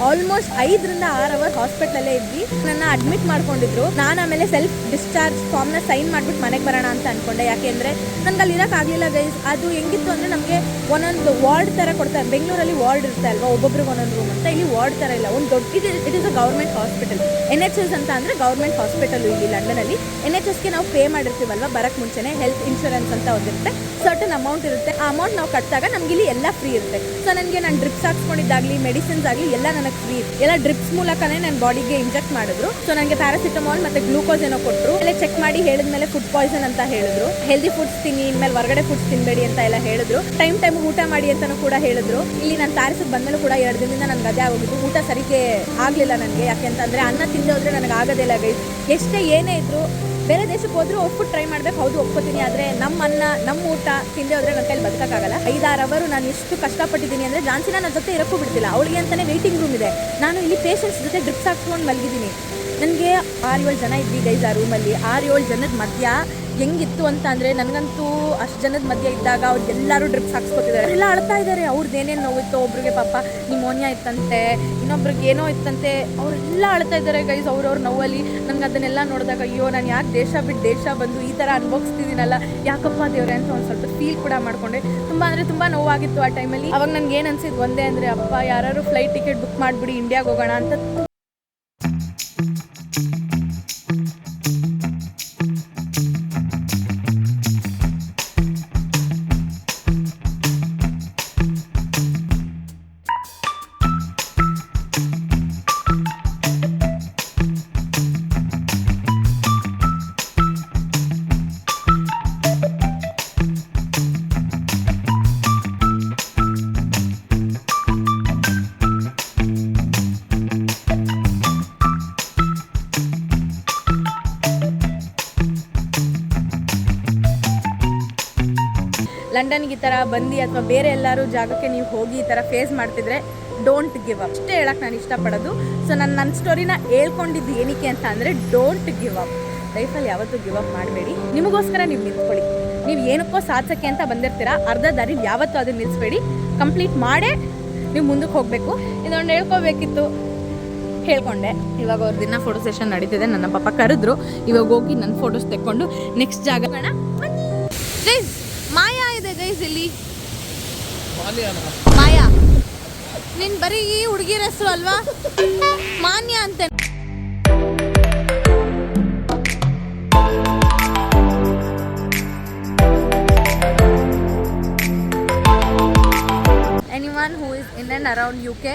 ಆಲ್ಮೋಸ್ಟ್ 5 ರಿಂದ 6 ಅವರ್ ಹಾಸ್ಪಿಟ್ಲಲ್ಲೇ ಇದ್ವಿ. ನನ್ನ ಅಡ್ಮಿಟ್ ಮಾಡ್ಕೊಂಡಿದ್ರು. ನಾನು ಆಮೇಲೆ ಸೆಲ್ಫ್ ಡಿಸ್ಚಾರ್ಜ್ ಫಾರ್ಮ್ನ ಸೈನ್ ಮಾಡಿಬಿಟ್ಟು ಮನೆಗೆ ಬರೋಣ ಅಂತ ಅಂದ್ಕೊಂಡೆ. ಯಾಕೆಂದರೆ ನನಗೆ ಅಲ್ಲಿ ಇರೋಕ್ಕಾಗಲಿಲ್ಲ ಗೈಸ್. ಅದು ಹೆಂಗಿತ್ತು ಅಂದರೆ ನಮಗೆ ಒಂದೊಂದು ವಾರ್ಡ್ ಥರ ಕೊಡ್ತಾರೆ. ಬೆಂಗಳೂರಲ್ಲಿ ವಾರ್ಡ್ ಇರುತ್ತೆ ಅಲ್ವಾ, ಒಬ್ಬೊಬ್ರಿಗೆ ಒಂದೊಂದು ರೂಮ್ ಅಂತ. ಇಲ್ಲಿ ವಾರ್ಡ್ ಥರ ಇಲ್ಲ. ಒಂದು ದೊಡ್ಡ it is a government hospital. NHS ಅಂತ ಅಂದರೆ ಗೌರ್ಮೆಂಟ್ ಹಾಸ್ಪಿಟಲು ಇಲ್ಲಿ ಲಂಡನಲ್ಲಿ. NHSಗೆ ನಾವು ಪೇ ಮಾಡಿರ್ತೀವಲ್ವ ಬರೋಕ್ಕೆ ಮುಂಚೆನೇ. ಹೆಲ್ತ್ ಇನ್ಶೂರೆನ್ಸ್ ಅಂತ ಒಂದಿರುತ್ತೆ, ಸರ್ಟನ್ ಅಮೌಂಟ್ ಇರುತ್ತೆ. ಆ ಅಮೌಂಟ್ ನಾವು ಕಟ್ಟಿದಾಗ ನಮ್ಗೆ ಇಲ್ಲಿ ಎಲ್ಲ ಫ್ರೀ ಇರುತ್ತೆ. ಸೊ ನನಗೆ ನಾನು ಡ್ರಿಪ್ಸ್ ಹಾಕ್ಸ್ಕೊಂಡಿದ್ದಾಗಲಿ ಮೆಡಿಸಿನ್ಸ್ ಆಗಲಿ ಎಲ್ಲ ನನಗೆ ಫ್ರೀ. ಎಲ್ಲ ಡ್ರಿಪ್ಸ್ ಮೂಲಕನೇ ನನ್ನ ಬಾಡಿಗೆ ಇಂಜೆಕ್ಟ್ ಮಾಡಿದ್ರು. ಸೊ ನನಗೆ ಪ್ಯಾರಾಸಿಟಮಾಲ್ ಮತ್ತು ಗ್ಲೂಕೋಸ್ ಏನೋ ಕೊಟ್ಟರು. ಎಲ್ಲ ಚೆಕ್ ಮಾಡಿ ಹೇಳಿದ್ಮೇಲೆ ಫುಡ್ ಪಾಯ್ಸನ್ ಅಂತ ಹೇಳಿದ್ರು. ಹೆಲ್ದಿ ಫುಡ್ಸ್ ತಿನ್ನಿ, ಇನ್ಮೇಲೆ ಹೊರಗಡೆ ಫುಡ್ಸ್ ತಿನ್ನಬೇಡಿ ಅಂತ ಎಲ್ಲ ಹೇಳಿದ್ರು. ಟೈಮ್ ಊಟ ಮಾಡಿ ಅಂತಲೂ ಕೂಡ ಹೇಳಿದ್ರು. ಇಲ್ಲಿ ನಾನು ಪ್ಯಾರಿಸಿಗೆ ಬಂದಮೇಲೆ ಕೂಡ 2 ದಿನದಿಂದ ನನಗೆ ಅದೇ ಆಗೋಗಿತ್ತು. ಊಟ ಸರಿಗೆ ಆಗಲಿಲ್ಲ ನನಗೆ. ಯಾಕೆಂತಂದರೆ ಅನ್ನ ತಿಂದೆ ಹೋದರೆ ನನಗೆ ಆಗೋದಿಲ್ಲ ಗೈಸ್. ಎಷ್ಟೇ ಏನೇ ಇದ್ರು ಬೇರೆ ದೇಶಕ್ಕೆ ಹೋದರೂ ಒಪ್ಪಿಟ್ಟು ಟ್ರೈ ಮಾಡಬೇಕು, ಹೌದು ಒಪ್ಕೋತೀನಿ. ಆದರೆ ನಮ್ಮ ಅನ್ನ ನಮ್ಮ ಊಟ ತಿಂದೆ ಹೋದರೆ ನನ್ನ ಕೈಲಿ ಬದುಕೋಕ್ಕಾಗಲ್ಲ. 5-6 ಅವರು ನಾನು ಎಷ್ಟು ಕಷ್ಟಪಟ್ಟಿದ್ದೀನಿ ಅಂದರೆ ಜಾನ್ಸಿನ ನನ್ನ ಜೊತೆ ಇರೋಕ್ಕೂ ಬಿಡ್ತಿಲ್ಲ. ಅವಳಿಗೆ ಅಂತಲೇ ವೆಯ್ಟಿಂಗ್ ರೂಮ್ ಇದೆ. ನಾನು ಇಲ್ಲಿ ಪೇಷಂಟ್ಸ್ ಜೊತೆ ಡ್ರಿಪ್ಸ್ ಹಾಕ್ಸ್ಕೊಂಡು ಮಲಗಿದ್ದೀನಿ. ನನಗೆ 6-7 ಜನ ಇದ್ವಿ ಗೈಸ್ ಆ ರೂಮಲ್ಲಿ. 6-7 ಜನದ ಮಧ್ಯ ಹೆಂಗಿತ್ತು ಅಂತ ಅಂದರೆ, ನನಗಂತೂ ಅಷ್ಟು ಜನದ ಮಧ್ಯೆ ಇದ್ದಾಗ ಅವ್ರು ಎಲ್ಲರೂ ಡ್ರಿಪ್ಸ್ ಹಾಕ್ಸ್ಕೊತಿದ್ದಾರೆ. ಎಲ್ಲ ಅಳ್ತಾ ಇದ್ದಾರೆ. ಅವ್ರದ್ದು ಏನೇನು ನೋವಿತ್ತು. ಒಬ್ರಿಗೆ ಪಾಪ ನಿಮೋನಿಯಾ ಇತ್ತಂತೆ, ಇನ್ನೊಬ್ರಿಗೆ ಏನೋ ಇತ್ತಂತೆ. ಅವರೆಲ್ಲ ಅಳ್ತಾ ಇದ್ದಾರೆ ಗೈಸ್ ಅವ್ರವ್ರ ನೋವಲ್ಲಿ. ನನಗೆ ಅದನ್ನೆಲ್ಲ ನೋಡಿದಾಗ ಅಯ್ಯೋ ನಾನು ಯಾಕೆ ದೇಶ ಬಿಟ್ಟು ದೇಶ ಬಂದು ಈ ಥರ ಅನುಭವಿಸ್ತಿದ್ದೀನಲ್ಲ, ಯಾಕಪ್ಪ ದೇವ್ರೆ ಅಂತ ಒಂದು ಸ್ವಲ್ಪ ಫೀಲ್ ಕೂಡ ಮಾಡಿಕೊಂಡೆ. ತುಂಬ ಅಂದರೆ ತುಂಬ ನೋವಾಗಿತ್ತು ಆ ಟೈಮಲ್ಲಿ. ಅವಾಗ ನನಗೆ ಏನು ಅನಿಸಿದ್ದು ಒಂದೇ ಅಂದರೆ, ಅಪ್ಪ ಯಾರು ಫ್ಲೈಟ್ ಟಿಕೆಟ್ ಬುಕ್ ಮಾಡಿಬಿಡಿ ಇಂಡಿಯಾಗೆ ಹೋಗೋಣ ಅಂತ. ಲಂಡನ್ಗೆ ಈ ಥರ ಬಂದು ಅಥವಾ ಬೇರೆ ಎಲ್ಲರೂ ಜಾಗಕ್ಕೆ ನೀವು ಹೋಗಿ ಈ ಥರ ಫೇಸ್ ಮಾಡ್ತಿದ್ರೆ ಡೋಂಟ್ ಗಿವ್ ಅಪ್. ಅಷ್ಟೇ ಹೇಳಕ್ಕೆ ನಾನು ಇಷ್ಟಪಡೋದು. ಸೊ ನನ್ನ ಸ್ಟೋರಿನ ಹೇಳ್ಕೊಂಡಿದ್ದು ಏನಕ್ಕೆ ಅಂತ ಅಂದರೆ, ಡೋಂಟ್ ಗಿವ್ ಅಪ್. ಲೈಫಲ್ಲಿ ಯಾವತ್ತೂ ಗಿವ್ ಅಪ್ ಮಾಡಬೇಡಿ. ನಿಮಗೋಸ್ಕರ ನೀವು ನಿಂತ್ಕೊಳ್ಳಿ. ನೀವು ಏನಕ್ಕೋ ಸಾಧಿಸೋಕ್ಕೆ ಅಂತ ಬಂದಿರ್ತೀರಾ, ಅರ್ಧ ದಾರಿ ಯಾವತ್ತೂ ಅದನ್ನು ನಿಲ್ಲಿಸ್ಬೇಡಿ. ಕಂಪ್ಲೀಟ್ ಮಾಡೇ ನೀವು ಮುಂದಕ್ಕೆ ಹೋಗಬೇಕು. ಇದೊಂದು ಹೇಳ್ಕೋಬೇಕಿತ್ತು, ಹೇಳ್ಕೊಂಡೆ. ಇವಾಗ ಅವ್ರ ದಿನ ಫೋಟೋ ಸೆಷನ್ ನಡೀತಿದೆ. ನನ್ನ ಪಾಪ ಕರೆದ್ರು. ಇವಾಗ ಹೋಗಿ ನನ್ನ ಫೋಟೋಸ್ ತೆಕ್ಕೊಂಡು ನೆಕ್ಸ್ಟ್ ಜಾಗಗಳನ್ನ ಗೈಸ್. ಮಾಯಾ ಇದೆ ಗೈಸ್ ಇಲ್ಲಿ. ಮಾಯಾ ನಿನ್ ಬರೀ ಈ ಹುಡುಗಿರ ಹೆಸರು ಅಲ್ವಾ? ಮಾನ್ಯ ಅಂತ. Anyone who is in and around UK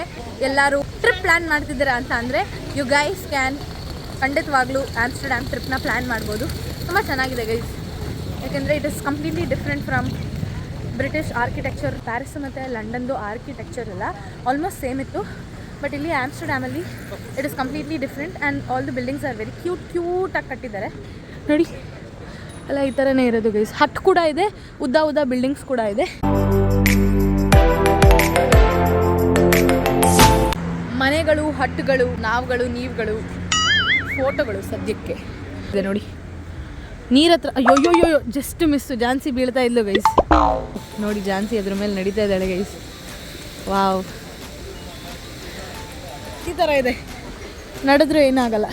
ಎಲ್ಲರೂ ಟ್ರಿಪ್ ಪ್ಲ್ಯಾನ್ ಮಾಡ್ತಿದ್ದೀರಾ ಅಂತ ಅಂದರೆ, ಯು ಗೈಸ್ ಕ್ಯಾನ್ ಖಂಡಿತವಾಗ್ಲೂ ಆಮ್ಸ್ಟರ್ಡ್ಯಾಮ್ ಟ್ರಿಪ್ನ ಪ್ಲ್ಯಾನ್ ಮಾಡ್ಬೋದು. ತುಂಬ ಚೆನ್ನಾಗಿದೆ ಗೈಸ್. ಯಾಕೆಂದರೆ it is completely different from British architecture. Paris ಮತ್ತು ಲಂಡನ್ದು ಆರ್ಕಿಟೆಕ್ಚರ್ ಎಲ್ಲ ಆಲ್ಮೋಸ್ಟ್ ಸೇಮ್ ಇತ್ತು. ಬಟ್ ಇಲ್ಲಿ ಆಮ್ಸ್ಟರ್ಡ್ಯಾಮಲ್ಲಿ it is completely different and all the buildings are very ಕ್ಯೂಟಾಗಿ ಕಟ್ಟಿದ್ದಾರೆ ನೋಡಿ. ಎಲ್ಲ ಈ ಥರನೇ ಇರೋದು ಗೈಸ್. ಹಟ್ ಕೂಡ ಇದೆ, ಉದ್ದ ಬಿಲ್ಡಿಂಗ್ಸ್ ಕೂಡ ಇದೆ. ಮನೆಗಳು, ಹಟ್ಗಳು, ನಾವುಗಳು, ನೀವುಗಳು, ಫೋಟೋಗಳು ಸದ್ಯಕ್ಕೆ ಇದೆ ನೋಡಿ. ನೀರ ಹತ್ರ ಅಯ್ಯೋಯ್ಯೋ ಜಸ್ಟ್ ಮಿಸ್ಸು. ಜಾನ್ಸಿ ಬೀಳ್ತಾ ಇದ್ಲು ಗೈಸ್ ನೋಡಿ. ಜಾನ್ಸಿ ಅದ್ರ ಮೇಲೆ ನಡೀತಾ ಇದ್ದಾಳೆ ಗೈಸ್. ವಾವ್, ಈ ಥರ ಇದೆ. ನಡೆದ್ರೆ ಏನಾಗಲ್ಲ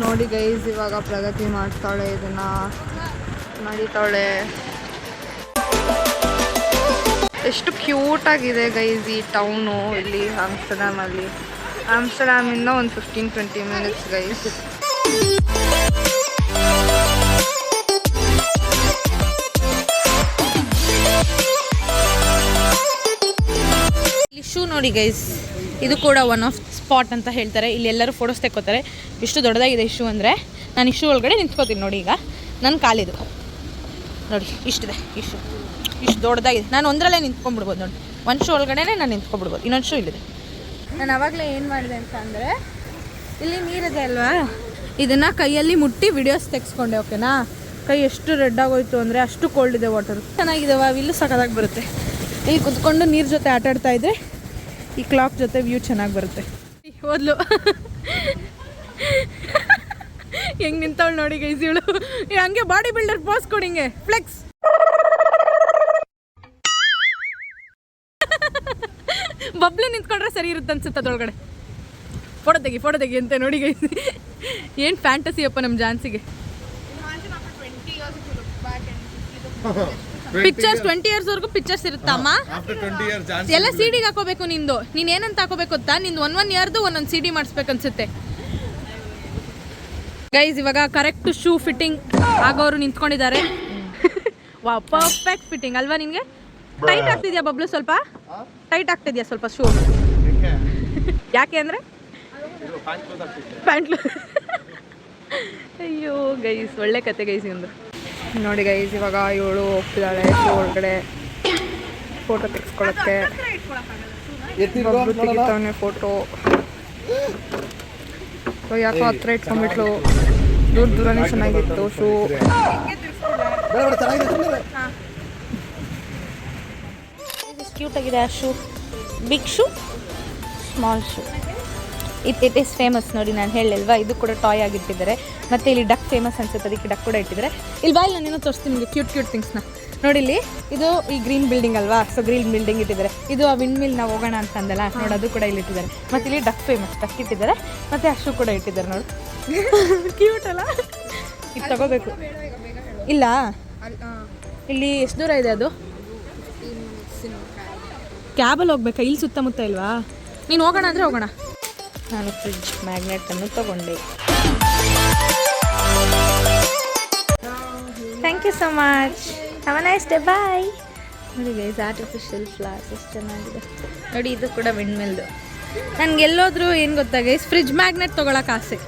ನೋಡಿ ಗೈಸ್. ಇವಾಗ ಪ್ರಗತಿ ಮಾಡ್ತಾಳೆ, ಇದನ್ನ ನಡೀತಾಳೆ. ಎಷ್ಟು ಕ್ಯೂಟಾಗಿದೆ ಗೈಸ್ ಈ ಟೌನು ಇಲ್ಲಿ ಆಮ್ಸ್ಟರ್ಡ್ಯಾಮಲ್ಲಿ. ಆಮ್ಸ್ಟರ್ಡ್ಯಾಮಿಂದ ಒಂದು 15-20 ಮಿನಿಟ್ಸ್ ಗೈಸ್. ಇಲ್ಲಿ ಶೂ ನೋಡಿ ಗೈಸ್. ಇದು ಕೂಡ ಒನ್ ಆಫ್ ಸ್ಪಾಟ್ ಅಂತ ಹೇಳ್ತಾರೆ. ಇಲ್ಲಿ ಎಲ್ಲರೂ ಫೋಟೋಸ್ ತೆಕ್ಕೋತಾರೆ. ಎಷ್ಟು ದೊಡ್ಡದಾಗಿದೆ ಈ ಶೂ ಅಂದರೆ. ನಾನು ಈ ಶೂ ಒಳಗಡೆ ನಿಂತ್ಕೋತೀನಿ ನೋಡಿ. ಈಗ ನನ್ನ ಕಾಲಿದು ನೋಡಿ ಇಷ್ಟಿದೆ ಈ ಶೂ. ಇಷ್ಟು ದೊಡ್ಡದಾಗಿದೆ. ನಾನು ಒಂದರಲ್ಲೇ ನಿಂತ್ಕೊಂಡ್ಬಿಡ್ಬೋದು ನೋಡಿ. ಒಂದು ಶೂ ಒಳಗಡೆ ನಾನು ನಿಂತ್ಕೊಂಡ್ಬಿಡ್ಬೋದು. ಇನ್ನೊಂದು ಶೂ ಇಲ್ಲಿದೆ. ನಾನು ಆವಾಗಲೇ ಏನು ಮಾಡಿದೆ ಅಂತ ಅಂದರೆ, ಇಲ್ಲಿ ನೀರಿದೆ ಅಲ್ವಾ, ಇದನ್ನು ಕೈಯಲ್ಲಿ ಮುಟ್ಟಿ ವಿಡಿಯೋಸ್ ತೆಗೆಸ್ಕೊಂಡೆ. ಓಕೆನಾ? ಕೈ ಎಷ್ಟು ರೆಡ್ ಆಗೋಯ್ತು ಅಂದರೆ ಅಷ್ಟು ಕೋಲ್ಡ್ ಇದೆ ವಾಟರ್. ಚೆನ್ನಾಗಿದ್ದಾವ, ಇಲ್ಲೂ ಸಖತ್ತಾಗಿ ಬರುತ್ತೆ. ಇಲ್ಲಿ ಕುತ್ಕೊಂಡು ನೀರು ಜೊತೆ ಆಟ ಆಡ್ತಾ ಇದ್ರೆ ಈ ಕ್ಲಾಕ್ ಜೊತೆ ವ್ಯೂ ಚೆನ್ನಾಗಿ ಬರುತ್ತೆ. ಹೋದ್ಲು ಹೆಂಗೆ ನಿಂತವಳು ನೋಡಿ ಗೈಸ್ ಇವಳು. ಹಂಗೆ ಬಾಡಿ ಬಿಲ್ಡರ್ ಪೋಸ್ ಕೊಡಿ, ಹಿಂಗೆ ಫ್ಲೆಕ್ಸ್. ಬಬ್ಲು ನಿಂತ್ಕೊಂಡ್ರೆ ಸರಿ ಇರುತ್ತೆ ಅನ್ಸುತ್ತೆ ಅದ್ರೊಳಗಡೆ. ಫೋಟೋ ತೆಗಿ ಅಂತ ನೋಡಿ ಗೈಸ್. ಏನು ಫ್ಯಾಂಟಸಿ ಅಪ್ಪ ನಮ್ಮ ಜಾನ್ಸಿಗೆ. ಪಿಕ್ಚರ್ಸ್ 20 years ವರೆಗೂ ಪಿಕ್ಚರ್ಸ್ ಇರುತ್ತಮ್ಮ. ಎಲ್ಲ ಸಿಡಿಗೆ ಹಾಕೋಬೇಕು ನಿಂದು. ನೀನ್ ಏನಂತ ಹಾಕೋಬೇಕು ಗೊತ್ತಾ, ನಿಂದು 1 yearದು ಒಂದೊಂದು ಸಿಡಿ ಮಾಡಿಸ್ಬೇಕು ಅನ್ಸುತ್ತೆ ಗೈಸ್. ಇವಾಗ ಕರೆಕ್ಟ್ ಶೂ ಫಿಟ್ಟಿಂಗ್ ಆಗೋರು ನಿಂತ್ಕೊಂಡಿದ್ದಾರೆ. ವಾ, ಪರ್ಫೆಕ್ಟ್ ಫಿಟ್ಟಿಂಗ್ ಅಲ್ವಾ ನಿನ್ಗೆ? ಟೈಟ್ ಆಗ್ತಿದ್ಯಾ ಬಬ್ಲು? ಸ್ವಲ್ಪ ಟೈಟ್ ಆಗ್ತಿದ್ಯಾ ಸ್ವಲ್ಪ ಶೂ? ಯಾಕೆ ಅಂದ್ರೆ ಪ್ಯಾಂಟ್. ಅಯ್ಯೋ ಗೈಸ್, ಒಳ್ಳೆ ಕತೆ ಗೈಸ್ ಒಂದು. ನೋಡಿ ಗೈಸ್, ಇವಾಗ ಇವಳು ಹೋಗ್ತಿದ್ದಾಳೆ ಶೂ ಒಳಗಡೆ ಫೋಟೋ ತೆಗೆಸ್ಕೊಳಕ್ಕೆ. ತೆಗಿತಾವನೆ ಫೋಟೋ. ಯಾಕೋ ಹತ್ರ ಇಟ್ಕೊಂಡ್ಬಿಟ್ಲು. ದೂರನೇ ಚೆನ್ನಾಗಿತ್ತು ಶೂ. ಕ್ಯೂಟ್ ಆಗಿದೆ ಆ shoe. Big shoe, small shoe. It is famous ನೋಡಿ, ನಾನು ಹೇಳಿಲ್ವಾ, ಇದು ಕೂಡ ಟಾಯ್ ಆಗಿಟ್ಟಿದ್ದಾರೆ. ಮತ್ತು ಇಲ್ಲಿ ಡಕ್ ಫೇಮಸ್ ಅನ್ಸುತ್ತೆ, ಅದಕ್ಕೆ ಡಕ್ ಕೂಡ ಇಟ್ಟಿದ್ದಾರೆ. ಇಲ್ಲಿ ಬಾಯಲ್ಲಿ ನಾನು ಏನೋ ತೋರಿಸ್ತೀನಿ ನಿಮಗೆ ಕ್ಯೂಟ್ ಥಿಂಗ್ಸ್ನ. ನೋಡಿ ಇಲ್ಲಿ, ಇದು ಈ ಗ್ರೀನ್ ಬಿಲ್ಡಿಂಗ್ ಅಲ್ವಾ, ಸೊ ಗ್ರೀನ್ ಬಿಲ್ಡಿಂಗ್ ಇಟ್ಟಿದ್ದಾರೆ. ಇದು ಆ ವಿಂಡ್ ಮಿಲ್ ನಾವು ಹೋಗೋಣ ಅಂತ ಅಂದಲ್ಲ ನೋಡಿ, ಅದು ಕೂಡ ಇಲ್ಲಿ ಇಟ್ಟಿದ್ದಾರೆ. ಮತ್ತು ಇಲ್ಲಿ ಡಕ್ ಫೇಮಸ್, ಡಕ್ ಇಟ್ಟಿದ್ದಾರೆ. ಮತ್ತು ಆ ಶೂ ಕೂಡ ಇಟ್ಟಿದ್ದಾರೆ ನೋಡಿ. ಕ್ಯೂಟ್ ಅಲ್ಲ? ಇದು ತಗೋಬೇಕು. ಇಲ್ಲ ಇಲ್ಲಿ ಎಷ್ಟು ದೂರ ಇದೆ ಅದು? ಕ್ಯಾಬಲ್ಲಿ ಹೋಗ್ಬೇಕಾ? ಇಲ್ಲಿ ಸುತ್ತಮುತ್ತ ಇಲ್ವಾ? ನೀನು ಹೋಗೋಣ ಅಂದರೆ ಹೋಗೋಣ. ನಾನು ಫ್ರಿಡ್ಜ್ ಮ್ಯಾಗ್ನೆಟನ್ನು ತಗೊಂಡೆ. Thank you so much. Have a nice day, bye. ನೋಡಿ ಗೈಸ್, ಆರ್ಟಿಫಿಷಿಯಲ್ ಫ್ಲವರ್ಸ್ ಎಷ್ಟು ಚೆನ್ನಾಗಿದೆ ನೋಡಿ. ಇದು ಕೂಡ ವಿಂಡ್ ಮಿಲ್ದು. ನನಗೆ ಎಲ್ಲೋದ್ರೂ ಏನು ಗೊತ್ತಾ ಗೈಸ್, ಫ್ರಿಡ್ಜ್ ಮ್ಯಾಗ್ನೆಟ್ ತೊಗೊಳಕ್ಕೆ ಆಸೆ.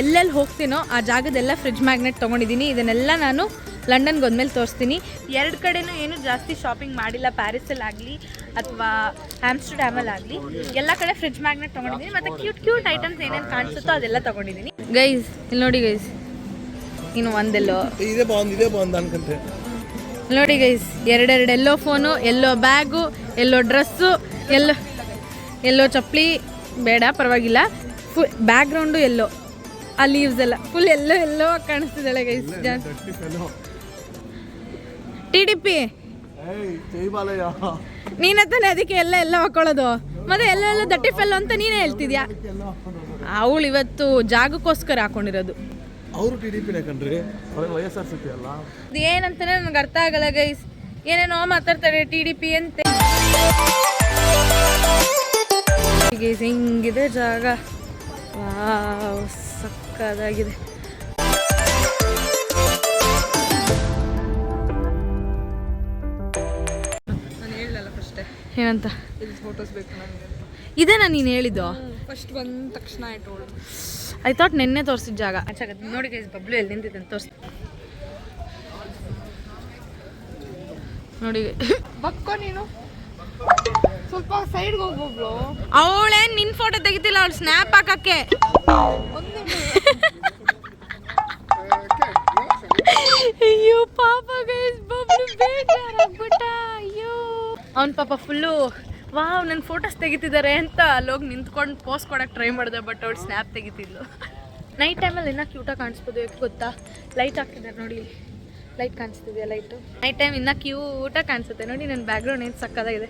ಎಲ್ಲೆಲ್ಲಿ ಹೋಗ್ತೀನೋ ಆ ಜಾಗದೆಲ್ಲ ಫ್ರಿಡ್ಜ್ ಮ್ಯಾಗ್ನೆಟ್ ತೊಗೊಂಡಿದ್ದೀನಿ. ಇದನ್ನೆಲ್ಲ ನಾನು ಲಂಡನ್ಗೆ ಹೋದ್ಮೇಲೆ ತೋರಿಸ್ತೀನಿ. 2 ಕಡೆನೂ ಏನು ಜಾಸ್ತಿ ಶಾಪಿಂಗ್ ಮಾಡಿಲ್ಲ, ಪ್ಯಾರಿಸಲ್ಲಾಗಲಿ ಅಥವಾ ಆಮ್ಸ್ಟರ್ಡ್ಯಾಮಲ್ಲಾಗಲಿ. ಎಲ್ಲ ಕಡೆ ಫ್ರಿಡ್ಜ್ ಮ್ಯಾಗ್ನೆಟ್ ತೊಗೊಂಡಿದ್ದೀನಿ. ಮತ್ತು ಕ್ಯೂಟ್ ಐಟಮ್ಸ್ ಏನೇನು ಕಾಣಿಸುತ್ತೋ ಅದೆಲ್ಲ ತೊಗೊಂಡಿದ್ದೀನಿ ಗೈಸ್. ಇಲ್ಲಿ ನೋಡಿ ಗೈಸ್, ಇನ್ನು ಒಂದೆಲ್ಲೋ ಇದೇ ಬಾಂದ್ ಅನ್ಕೊಂತೆ. ನೋಡಿ ಗೈಸ್, 2 ಎಲ್ಲೋ ಫೋನು, ಎಲ್ಲೋ ಬ್ಯಾಗು, ಎಲ್ಲೋ ಡ್ರೆಸ್ಸು, ಎಲ್ಲೋ ಚಪ್ಪಲಿ ಬೇಡ ಪರವಾಗಿಲ್ಲ. ಫುಲ್ ಬ್ಯಾಕ್ಗ್ರೌಂಡು ಎಲ್ಲೋ, ಆ ಲೀವ್ಸ್ ಎಲ್ಲ ಫುಲ್ ಎಲ್ಲೋ ಕಾಣಿಸ್ತಿದ್ದಾಳೆ ಗೈಸ್. TDP ನೀನತ್ತಾನೆ ಅದಕ್ಕೆ ಎಲ್ಲ ಹಾಕೊಳ್ಳೋದು. ಮತ್ತೆ ಎಲ್ಲ ದಟ್ಟಿ ಫೆಲ್ ಅಂತ ನೀನೇ ಹೇಳ್ತಿದ್ಯಾ. ಅವಳು ಇವತ್ತು ಜಾಗಕ್ಕೋಸ್ಕರ ಹಾಕೊಂಡಿರೋದು. ಅವರು TDP ಕಣ್ರಿ, ವೈಎಸ್ಆರ್ ಸಿಟಿ ಅಲ್ಲ. ಏನಂತಾನೆ ನನಗೆ ಅರ್ಥ ಆಗಲ್ಲ ಗೈಸ್. ಏನೇನೋ ಮಾತಾಡ್ತಾರೆ TDP ಅಂತೆ. ಗೈಸ್ ಹಿಂಗಿದೆ ಜಾಗ. ವಾವ್, ಸಕ್ಕದಾಗಿದೆ. ನಾನು ಹೇಳಲ್ಲ ಫಸ್ಟೇ ಏನಂತ? ಇಲ್ಲಿ ಫೋಟೋಸ್ ಬೇಕು ನನಗೆ. ಇದೇನಾ ನೀನು ಹೇಳಿದ್ದು? ಫಸ್ಟ್ ಬಂದ ತಕ್ಷಣ ಆಯ್ತು. ಐ ಥಾಟ್ ನೆನ್ನೆ ತೋರಿಸಿದ ಜಾಗ. ನೋಡಿ ಗೈಸ್, ಬಬ್ಲು ಎಲ್ಲಿ ನಿಂತಿದೆ ಅಂತ ತೋರಿಸ್. ನೋಡಿ ಬಕ್ಕೋ ನೀನು, ಸ್ವಲ್ಪ ಸೈಡ್ಗೆ ಹೋಗ್ಬೋಬ್ಳು. ಅವಳೇನು ನಿನ್ನ ಫೋಟೋ ತೆಗಿತಿಲ್ಲ, ಅವಳು ಸ್ನ್ಯಾಪ್ ಹಾಕಕ್ಕೆ. ಅಯ್ಯೋ ಪಾಪ ಗೈಸ್, ಬಬ್ಲು ಬೇಜಾರಾಗ್ಬಿಟ್ಟ. ಅಯ್ಯೋ ಅವ್ನ ಪಾಪ ಫುಲ್ಲು ವಾವ್ ನನ್ನ ಫೋಟೋಸ್ ತೆಗಿತಿದ್ದಾರೆ ಅಂತ ಅಲ್ಲೋಗಿ ನಿಂತ್ಕೊಂಡು ಪೋಸ್ಟ್ ಕೊಡೋಕೆ ಟ್ರೈ ಮಾಡಿದೆ. ಬಟ್ ಅವ್ಳು ಸ್ನ್ಯಾಪ್ ತೆಗಿತಿದ್ಲು. ನೈಟ್ ಟೈಮಲ್ಲಿ ಇನ್ನೂ ಕ್ಯೂಟಾಗಿ ಕಾಣಿಸ್ಬೋದು. ಯಾಕೆ ಗೊತ್ತಾ, ಲೈಟ್ ಹಾಕ್ತಿದ್ದಾರೆ ನೋಡಿ. ಲೈಟ್ ಕಾಣಿಸ್ತಿದೆಯಾ? ಲೈಟು ನೈಟ್ ಟೈಮ್ ಇನ್ನೂ ಕ್ಯೂಟಾಗಿ ಕಾಣಿಸುತ್ತೆ ನೋಡಿ. ನನ್ನ ಬ್ಯಾಕ್ಗ್ರೌಂಡ್ ಏನು ಸಕ್ಕದಾಗಿದೆ.